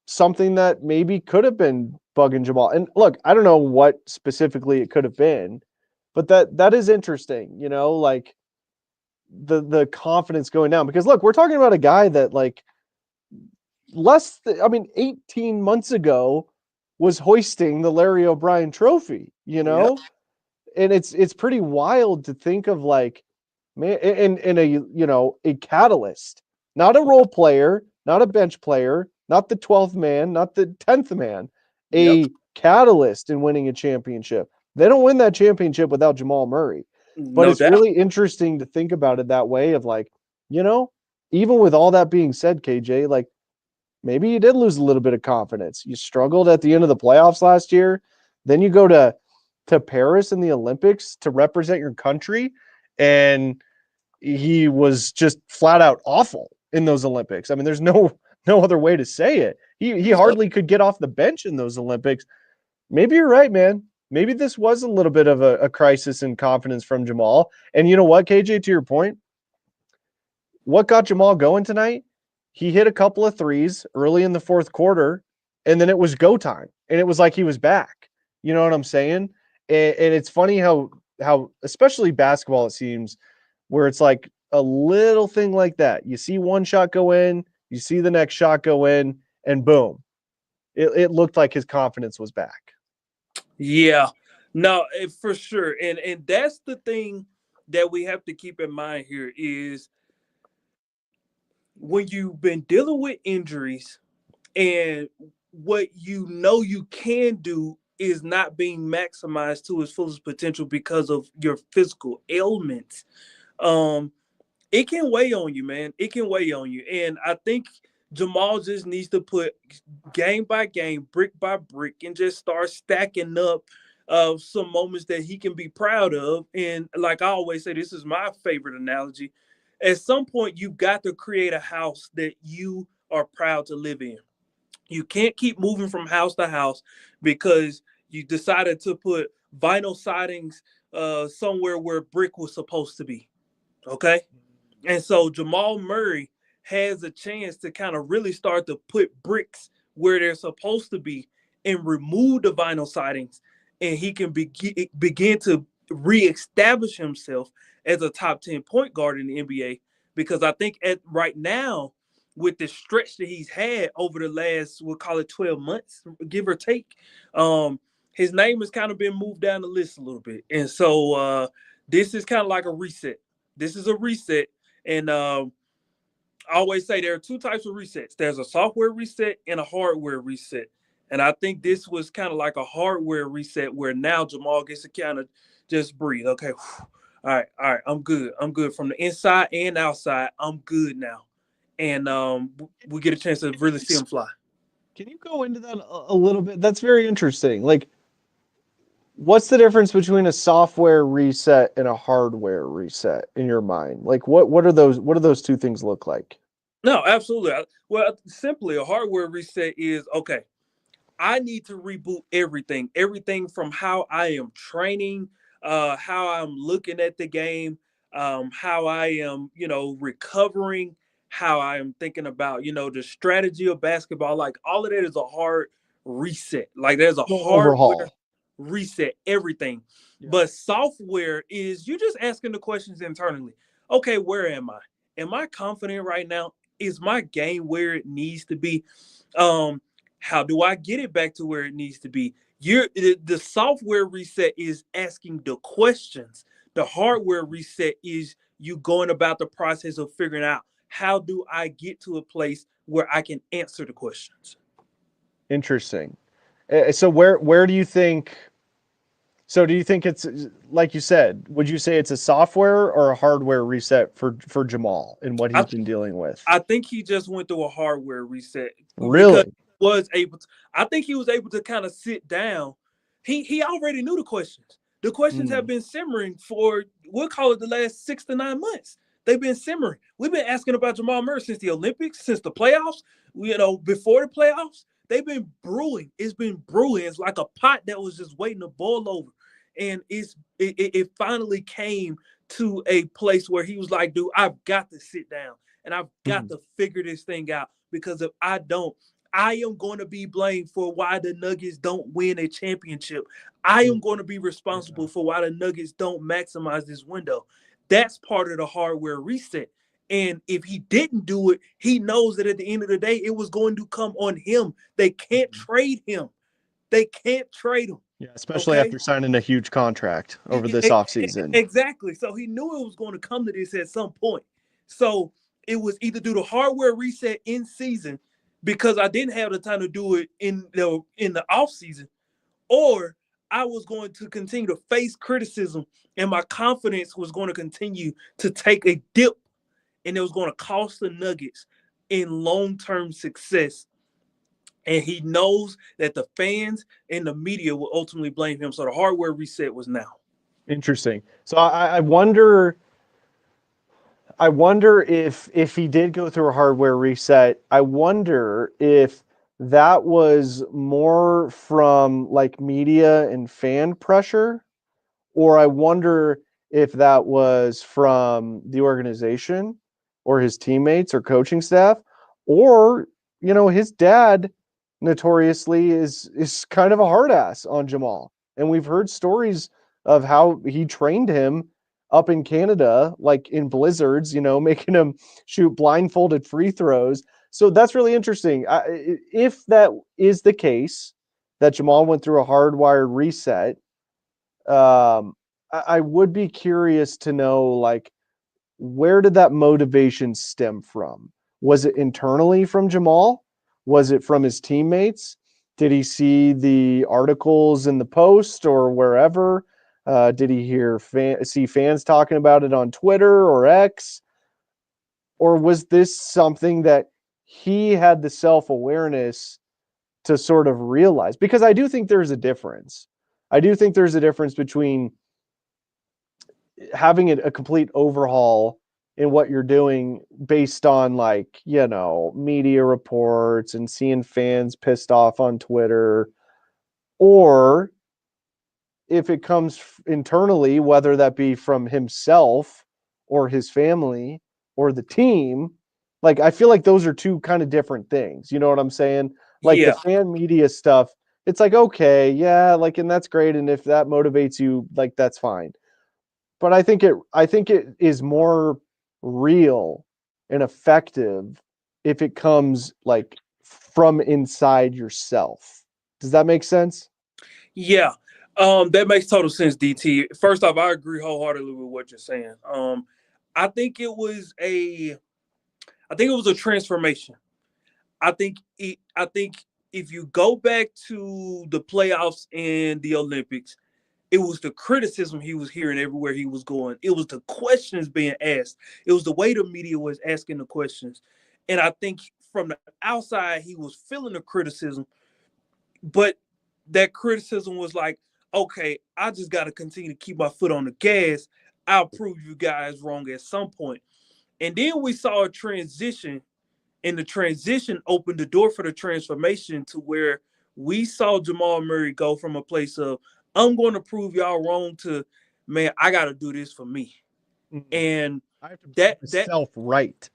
something that maybe could have been bugging Jamal. And look, I don't know what specifically it could have been, but that is interesting, like the confidence going down. Because look, we're talking about a guy that like 18 months ago was hoisting the Larry O'Brien trophy, Yep. and it's pretty wild to think of like, man, in a catalyst, not a role player, not a bench player, not the 12th man, not the 10th man, Yep. a catalyst in winning a championship. They don't win that championship without Jamal Murray. But No it's doubt. really interesting to think about it that way of like, you know, even with all that being said, KJ, like maybe you did lose a little bit of confidence. You struggled at the end of the playoffs last year. Then you go to Paris in the Olympics to represent your country, and he was just flat out awful in those Olympics. I mean, there's no other way to say it. He Yep. hardly could get off the bench in those Olympics. Maybe you're right, man. Maybe this was a little bit of a crisis in confidence from Jamal. And you know what, KJ, to your point, what got Jamal going tonight? He hit a couple of threes early in the fourth quarter, and then it was go time. And it was like he was back. You know what I'm saying? And it's funny how especially basketball, it seems, where it's like a little thing like that. You see one shot go in, you see the next shot go in, and boom. It looked like his confidence was back. Yeah. No, for sure. And that's the thing that we have to keep in mind here is when you've been dealing with injuries and what you can do is not being maximized to its fullest potential because of your physical ailments. Um, it can weigh on you, man. It can weigh on you. And I think Jamal just needs to put game by game, brick by brick, and just start stacking up some moments that he can be proud of. And like I always say, this is my favorite analogy. At some point, you've got to create a house that you are proud to live in. You can't keep moving from house to house because You decided to put vinyl sidings somewhere where brick was supposed to be. Okay. And so Jamal Murray has a chance to kind of really start to put bricks where they're supposed to be and remove the vinyl sidings. And he can begin to reestablish himself as a top 10 point guard in the NBA. Because I think right now, with the stretch that he's had over the last, we'll call it 12 months, give or take, his name has kind of been moved down the list a little bit. And so this is kind of like a reset. This is a reset. And I always say there are two types of resets. There's a software reset and a hardware reset. And I think this was kind of like a hardware reset where now Jamal gets to kind of just breathe. Okay. All right. I'm good. I'm good from the inside and outside. I'm good now. And we get a chance to really see him fly. Can you go into that a little bit? That's very interesting. Like, what's the difference between a software reset and a hardware reset in your mind? Like, what are those? What do those two things look like? No, absolutely. Well, simply a hardware reset is okay. I need to reboot everything from how I am training, how I'm looking at the game, how I am, recovering, how I am thinking about, the strategy of basketball. Like all of that is a hard reset. Like there's a hardware Overhaul. reset, everything. Yeah. But software is you just asking the questions internally. Okay, where am I? Am I confident right now? Is my game where it needs to be? How do I get it back to where it needs to be? The software reset is asking the questions. The hardware reset is you going about the process of figuring out how do I get to a place where I can answer the questions. Interesting. So where do you think? So do you think it's like you said? Would you say it's a software or a hardware reset for Jamal and what he's been dealing with? I think he just went through a hardware reset. Really? I think he was able to kind of sit down. He already knew the questions. The questions have been simmering for, we'll call it the last 6 to 9 months. They've been simmering. We've been asking about Jamal Murray since the Olympics, since the playoffs, before the playoffs. They've been brewing. It's been brewing. It's like a pot that was just waiting to boil over. And it finally came to a place where he was like, dude, I've got to sit down and I've got to figure this thing out, because if I don't, I am going to be blamed for why the Nuggets don't win a championship. I am going to be responsible for why the Nuggets don't maximize this window. That's part of the hardware reset. And if he didn't do it, he knows that at the end of the day, it was going to come on him. They can't trade him. They can't trade him. Yeah, especially after signing a huge contract over this offseason. Exactly. So he knew it was going to come to this at some point. So it was either do the hardware reset in season, because I didn't have the time to do it in the off season, or I was going to continue to face criticism and my confidence was going to continue to take a dip, and it was going to cost the Nuggets in long-term success. And he knows that the fans and the media will ultimately blame him. So the hardware reset was now. Interesting. So I wonder if he did go through a hardware reset, I wonder if that was more from like media and fan pressure, or I wonder if that was from the organization or his teammates or coaching staff, or, his dad notoriously is kind of a hard ass on Jamal. And we've heard stories of how he trained him up in Canada, like in blizzards, making him shoot blindfolded free throws. So that's really interesting. If that is the case, that Jamal went through a hardwired reset, I would be curious to know, like, where did that motivation stem from? Was it internally from Jamal? Was it from his teammates? Did he see the articles in the Post or wherever? Did he see fans talking about it on Twitter or X? Or was this something that he had the self-awareness to sort of realize? Because I do think there's a difference. I do think there's a difference between having a complete overhaul in what you're doing based on, like, media reports and seeing fans pissed off on Twitter, or if it comes internally, whether that be from himself or his family or the team, like I feel like those are two kind of different things. You know what I'm saying? Like the Yeah, fan media stuff, it's like, okay, yeah, like, and that's great. And if that motivates you, like, that's fine. But I think it is more real and effective if it comes like from inside yourself. Does that make sense? yeah. That makes total sense, DT. First off, I agree wholeheartedly with what you're saying. I think it was a I think it was a transformation. I think if you go back to the playoffs and the Olympics, it was the criticism he was hearing everywhere he was going. It was the questions being asked. It was the way the media was asking the questions. And I think from the outside, he was feeling the criticism, but that criticism was like, okay, I just got to continue to keep my foot on the gas. I'll prove you guys wrong at some point. And then we saw a transition, and the transition opened the door for the transformation to where we saw Jamal Murray go from a place of, I'm going to prove y'all wrong to, man, I got to do this for me. Mm. And I have to prove that myself right.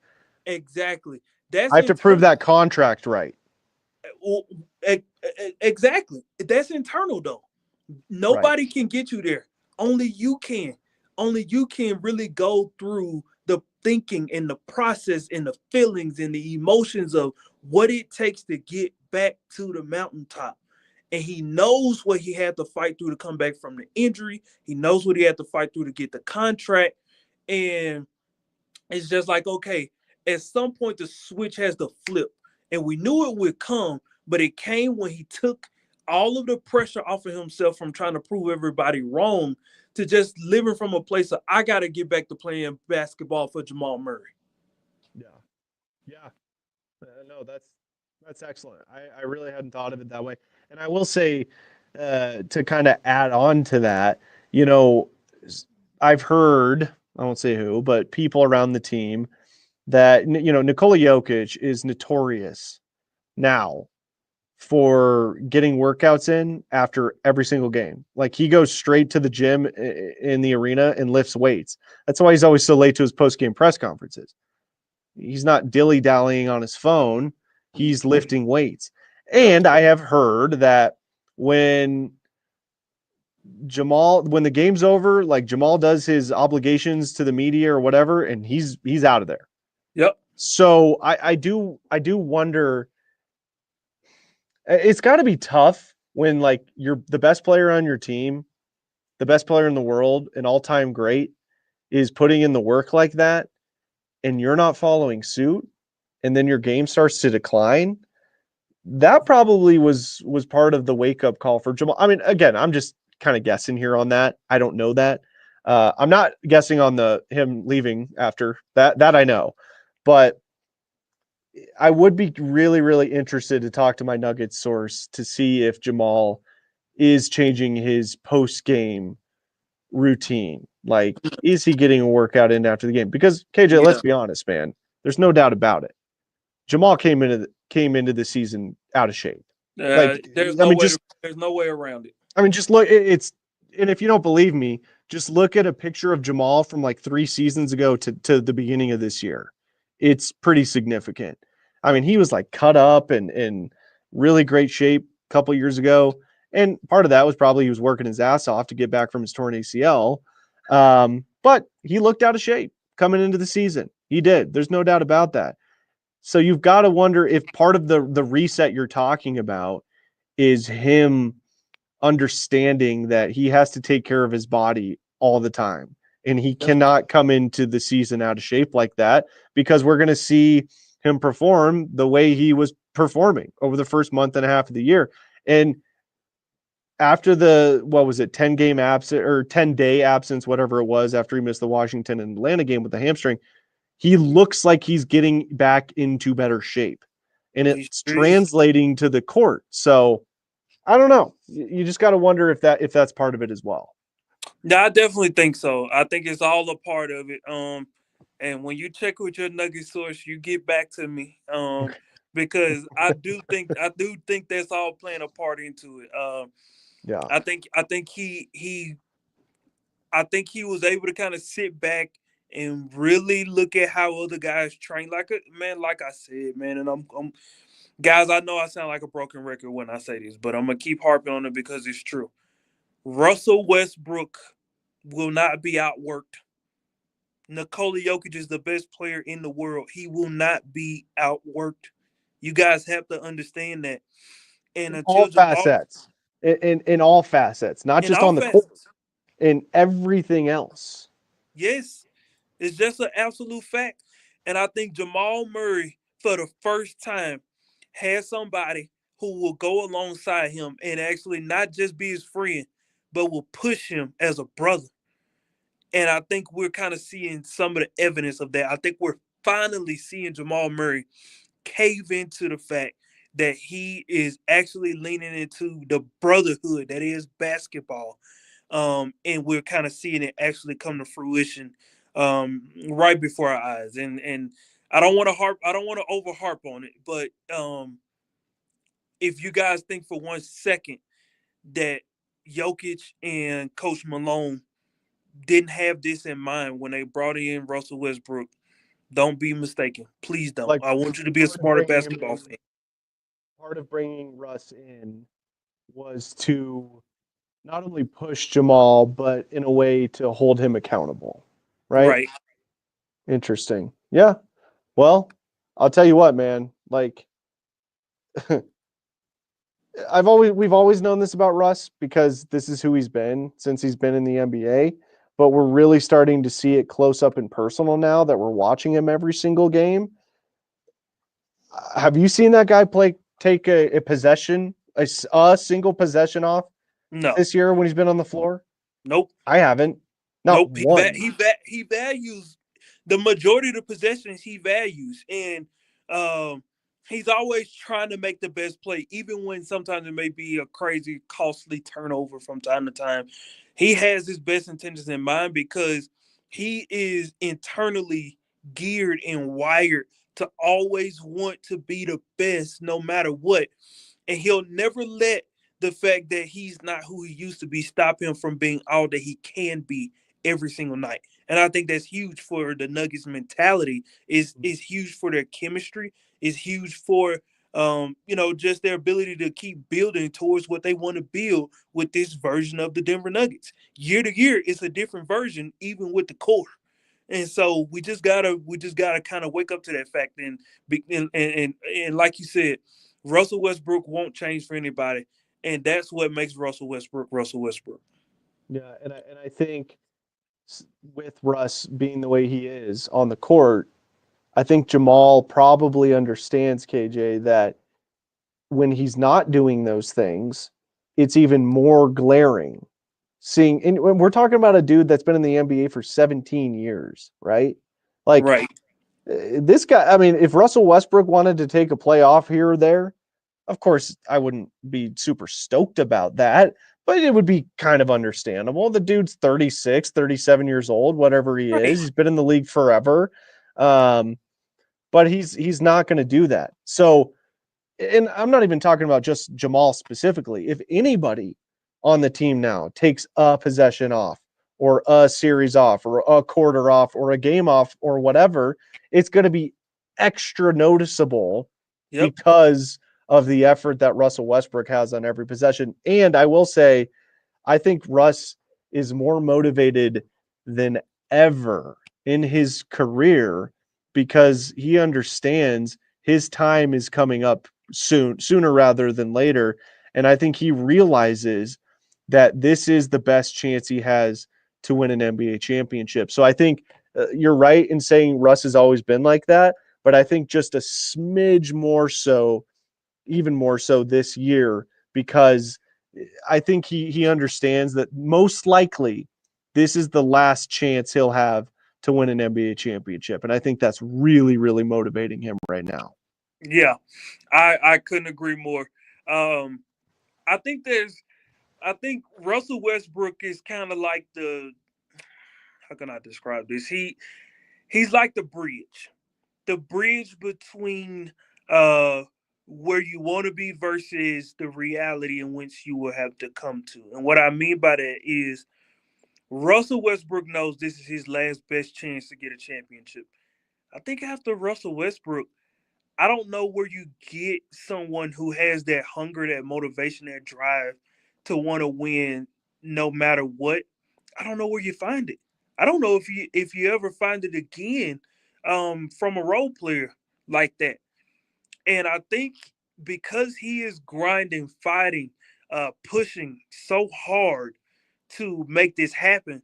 exactly, I that's have to prove internal. that contract right. Well, exactly. That's internal though. Right. Nobody can get you there. Only you can. Only you can really go through the thinking and the process and the feelings and the emotions of what it takes to get back to the mountaintop. And he knows what he had to fight through to come back from the injury. He knows what he had to fight through to get the contract. And it's just like, okay, at some point the switch has to flip. And we knew it would come, but it came when he took all of the pressure off of himself from trying to prove everybody wrong to just living from a place of, I got to get back to playing basketball for Jamal Murray. Yeah. Yeah. No, that's excellent. I really hadn't thought of it that way. And I will say, to kind of add on to that, you know, I've heard, I won't say who, but people around the team that, Nikola Jokic is notorious now for getting workouts in after every single game. Like he goes straight to the gym in the arena and lifts weights. That's why he's always so late to his post game press conferences. He's not dilly dallying on his phone. He's lifting weights. Yep. And I have heard that when when the game's over, like Jamal does his obligations to the media or whatever, and he's out of there. Yep. So I do wonder. It's got to be tough when like you're the best player on your team, the best player in the world, an all-time great, is putting in the work like that, and you're not following suit, and then your game starts to decline. That probably was part of the wake-up call for Jamal. I mean, again, I'm just kind of guessing here on that. I don't know that. I'm not guessing on the him leaving after that. That I know, but I would be really, really interested to talk to my Nuggets source to see if Jamal is changing his post-game routine. Like, is he getting a workout in after the game? Because KJ, let's Yeah. be honest, man. There's no doubt about it. Jamal came into the season out of shape. Like, There's I no mean, way just there's no way around it. just look. It's and if you don't believe me, just look at a picture of Jamal from like 3 seasons ago to the beginning of this year. It's pretty significant. I mean, he was like cut up and in really great shape a couple years ago, and part of that was probably he was working his ass off to get back from his torn ACL. But he looked out of shape coming into the season. He did. There's no doubt about that. So you've got to wonder if part of the reset you're talking about is him understanding that he has to take care of his body all the time. And he cannot come into the season out of shape like that because we're going to see him perform the way he was performing over the first month and a half of the year. And after what was it, 10 game absence or 10-day absence, whatever it was, after he missed the Washington and Atlanta game with the hamstring, he looks like he's getting back into better shape. And it's translating to the court. So I don't know. You just got to wonder if that's part of it as well. No, I definitely think so. I think it's all a part of it. And when you check with your nugget source, you get back to me. Because I do think that's all playing a part into it. Yeah. I think I think he was able to kind of sit back and really look at how other guys train. Like I said, man, and I'm guys, I know I sound like a broken record when I say this, but I'm gonna keep harping on it because it's true. Russell Westbrook will not be outworked. Nikola Jokic is the best player in the world. He will not be outworked. You guys have to understand that. And In until all Jamal, facets. In all facets, not in just all on the court, facets, in everything else. yes, it's just an absolute fact. And I think Jamal Murray, for the first time, has somebody who will go alongside him and actually not just be his friend, but will push him as a brother. And I think we're kind of seeing some of the evidence of that. I think we're finally seeing Jamal Murray cave into the fact that he is actually leaning into the brotherhood that is basketball. And we're kind of seeing it actually come to fruition right before our eyes. And I don't want to over harp on it, but if you guys think for 1 second that Jokic and Coach Malone didn't have this in mind when they brought in Russell Westbrook, don't be mistaken. Please don't. Like I want you to be a part of smarter bringing him basketball in, fan. part of bringing Russ in was to not only push Jamal, but in a way to hold him accountable. Right? Right. Interesting. Yeah. Well, I'll tell you what, man. Like we've always known this about Russ because this is who he's been since he's been in the NBA, but we're really starting to see it close up and personal now that we're watching him every single game. Have you seen that guy take a possession, a single possession off No. this year when he's been on the floor? Nope. I haven't. Not Nope. one. He values the majority of the possessions he values, and um, he's always trying to make the best play, even when sometimes it may be a crazy, costly turnover from time to time. He has his best intentions in mind because he is internally geared and wired to always want to be the best, no matter what, and he'll never let the fact that he's not who he used to be stop him from being all that he can be every single night. And I think that's huge for the Nuggets mentality, is huge for their chemistry, is huge for just their ability to keep building towards what they want to build with this version of the Denver Nuggets. Year to year, it's a different version, even with the core. And so we just gotta kind of wake up to that fact and like you said, Russell Westbrook won't change for anybody, and that's what makes Russell Westbrook Russell Westbrook. Yeah, and I think with Russ being the way he is on the court, I think Jamal probably understands KJ that when he's not doing those things, it's even more glaring. Seeing, and we're talking about a dude that's been in the NBA for 17 years, right? Like Right. this guy, I mean, if Russell Westbrook wanted to take a playoff here or there, of course, I wouldn't be super stoked about that, but it would be kind of understandable. The dude's 36, 37 years old, whatever he Right. is. He's been in the league forever. Um, but he's not going to do that. So, and I'm not even talking about just Jamal specifically. If anybody on the team now takes a possession off or a series off or a quarter off or a game off or whatever, it's going to be extra noticeable Yep. because of the effort that Russell Westbrook has on every possession. And I will say, I think Russ is more motivated than ever in his career because he understands his time is coming up sooner rather than later. And I think he realizes that this is the best chance he has to win an NBA championship. So I think you're right in saying Russ has always been like that, but I think just a smidge more so, even more so this year, because I think he understands that most likely this is the last chance he'll have to win an NBA championship. And I think that's really, really motivating him right now. Yeah. I couldn't agree more. Um, I think Russell Westbrook is kind of like the how can I describe this? He's like the bridge between uh where you want to be versus the reality in which you will have to come to. And what I mean by that is Russell Westbrook knows this is his last best chance to get a championship. I think after Russell Westbrook, I don't know where you get someone who has that hunger, that motivation, that drive to want to win no matter what. I don't know where you find it. I don't know if you ever find it again from a role player like that. And I think because he is grinding, fighting, pushing so hard to make this happen,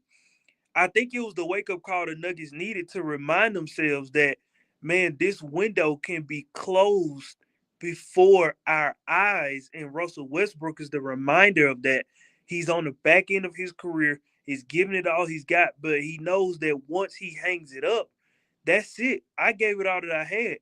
I think it was the wake up call the Nuggets needed to remind themselves that, man, this window can be closed before our eyes. And Russell Westbrook is the reminder of that. He's on the back end of his career. He's giving it all he's got, but he knows that once he hangs it up, that's it. I gave it all that I had.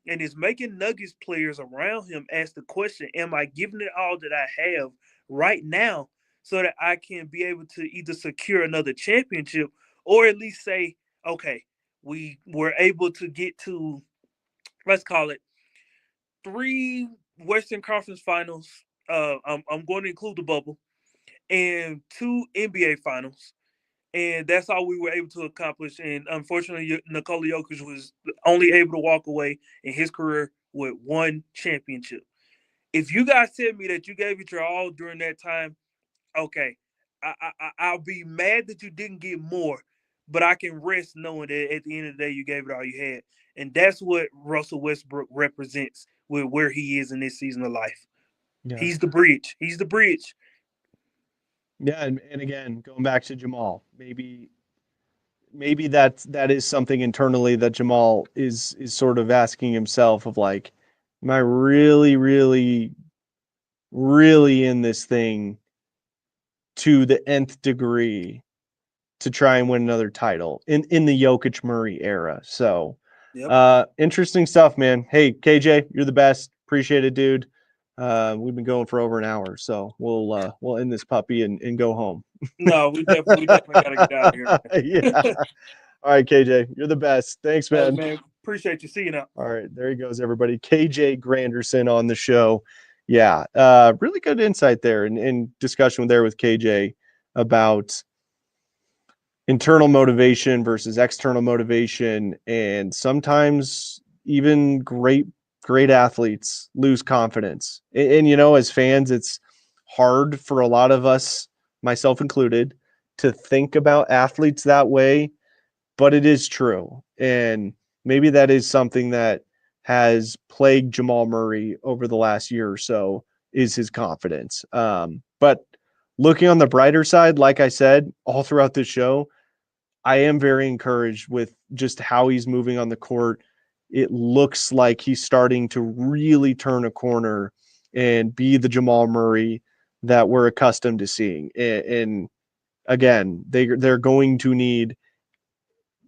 And it's making Nuggets players around him ask the question, am I giving it all that I have right now so that I can be able to either secure another championship or at least say, okay, we were able to get to, let's call it, 3 Western Conference Finals. I'm going to include the bubble and 2 NBA Finals. And that's all we were able to accomplish. And unfortunately, Nikola Jokic was only able to walk away in his career with 1 championship. If you guys tell me that you gave it your all during that time, okay, I'll be mad that you didn't get more, but I can rest knowing that at the end of the day, you gave it all you had. And that's what Russell Westbrook represents with where he is in this season of life. Yeah. He's the bridge. He's the bridge. Yeah, and again, going back to Jamal, maybe that is something internally that Jamal is sort of asking himself of like, am I really, really, really in this thing to the nth degree to try and win another title in the Jokic Murray era? So interesting stuff, man. Hey, KJ, you're the best. Appreciate it, dude. We've been going for over an hour, so we'll end this puppy and go home. No, we definitely gotta get out of here, man. Yeah. All right, KJ, you're the best. Thanks, man. Hey, man, appreciate you. See you now. All right, there he goes, everybody. KJ Granderson on the show. Yeah, really good insight there and discussion there with KJ about internal motivation versus external motivation, and sometimes even great athletes lose confidence. And you know, as fans, it's hard for a lot of us, myself included, to think about athletes that way, but it is true. And maybe that is something that has plagued Jamal Murray over the last year or so, is his confidence. But looking on the brighter side, like I said, all throughout this show, I am very encouraged with just how he's moving on the court. It looks like he's starting to really turn a corner and be the Jamal Murray that we're accustomed to seeing. And again, they're going to need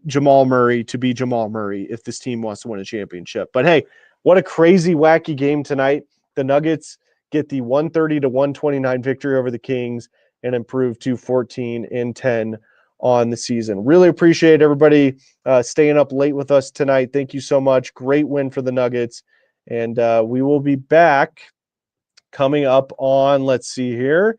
Jamal Murray to be Jamal Murray if this team wants to win a championship. But hey, what a crazy, wacky game tonight. The Nuggets get the 130-129 victory over the Kings and improve to 14-10 on the season. Really appreciate everybody staying up late with us tonight. Thank you so much. Great win for the Nuggets. And we will be back coming up on, let's see here,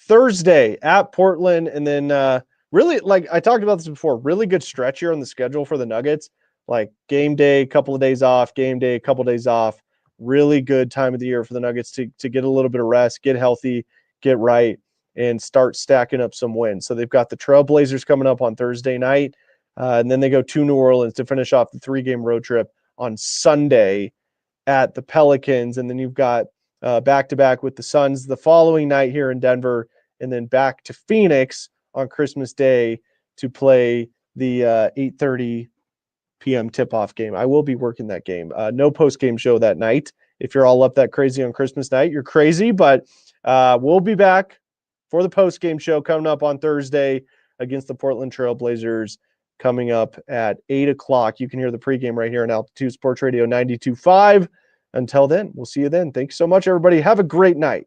Thursday at Portland. And then really, like I talked about this before, really good stretch here on the schedule for the Nuggets. Like game day, couple of days off, game day, a couple of days off. Really good time of the year for the Nuggets to get a little bit of rest, get healthy, get right, and start stacking up some wins. So they've got the Trailblazers coming up on Thursday night, and then they go to New Orleans to finish off the 3-game road trip on Sunday at the Pelicans. And then you've got back-to-back with the Suns the following night here in Denver, and then back to Phoenix on Christmas Day to play the 8:30 p.m. tip-off game. I will be working that game. No post-game show that night. If you're all up that crazy on Christmas night, you're crazy, but we'll be back for the post-game show coming up on Thursday against the Portland Trailblazers coming up at 8 o'clock. You can hear the pregame right here on Altitude Sports Radio 92.5. Until then, we'll see you then. Thanks so much, everybody. Have a great night.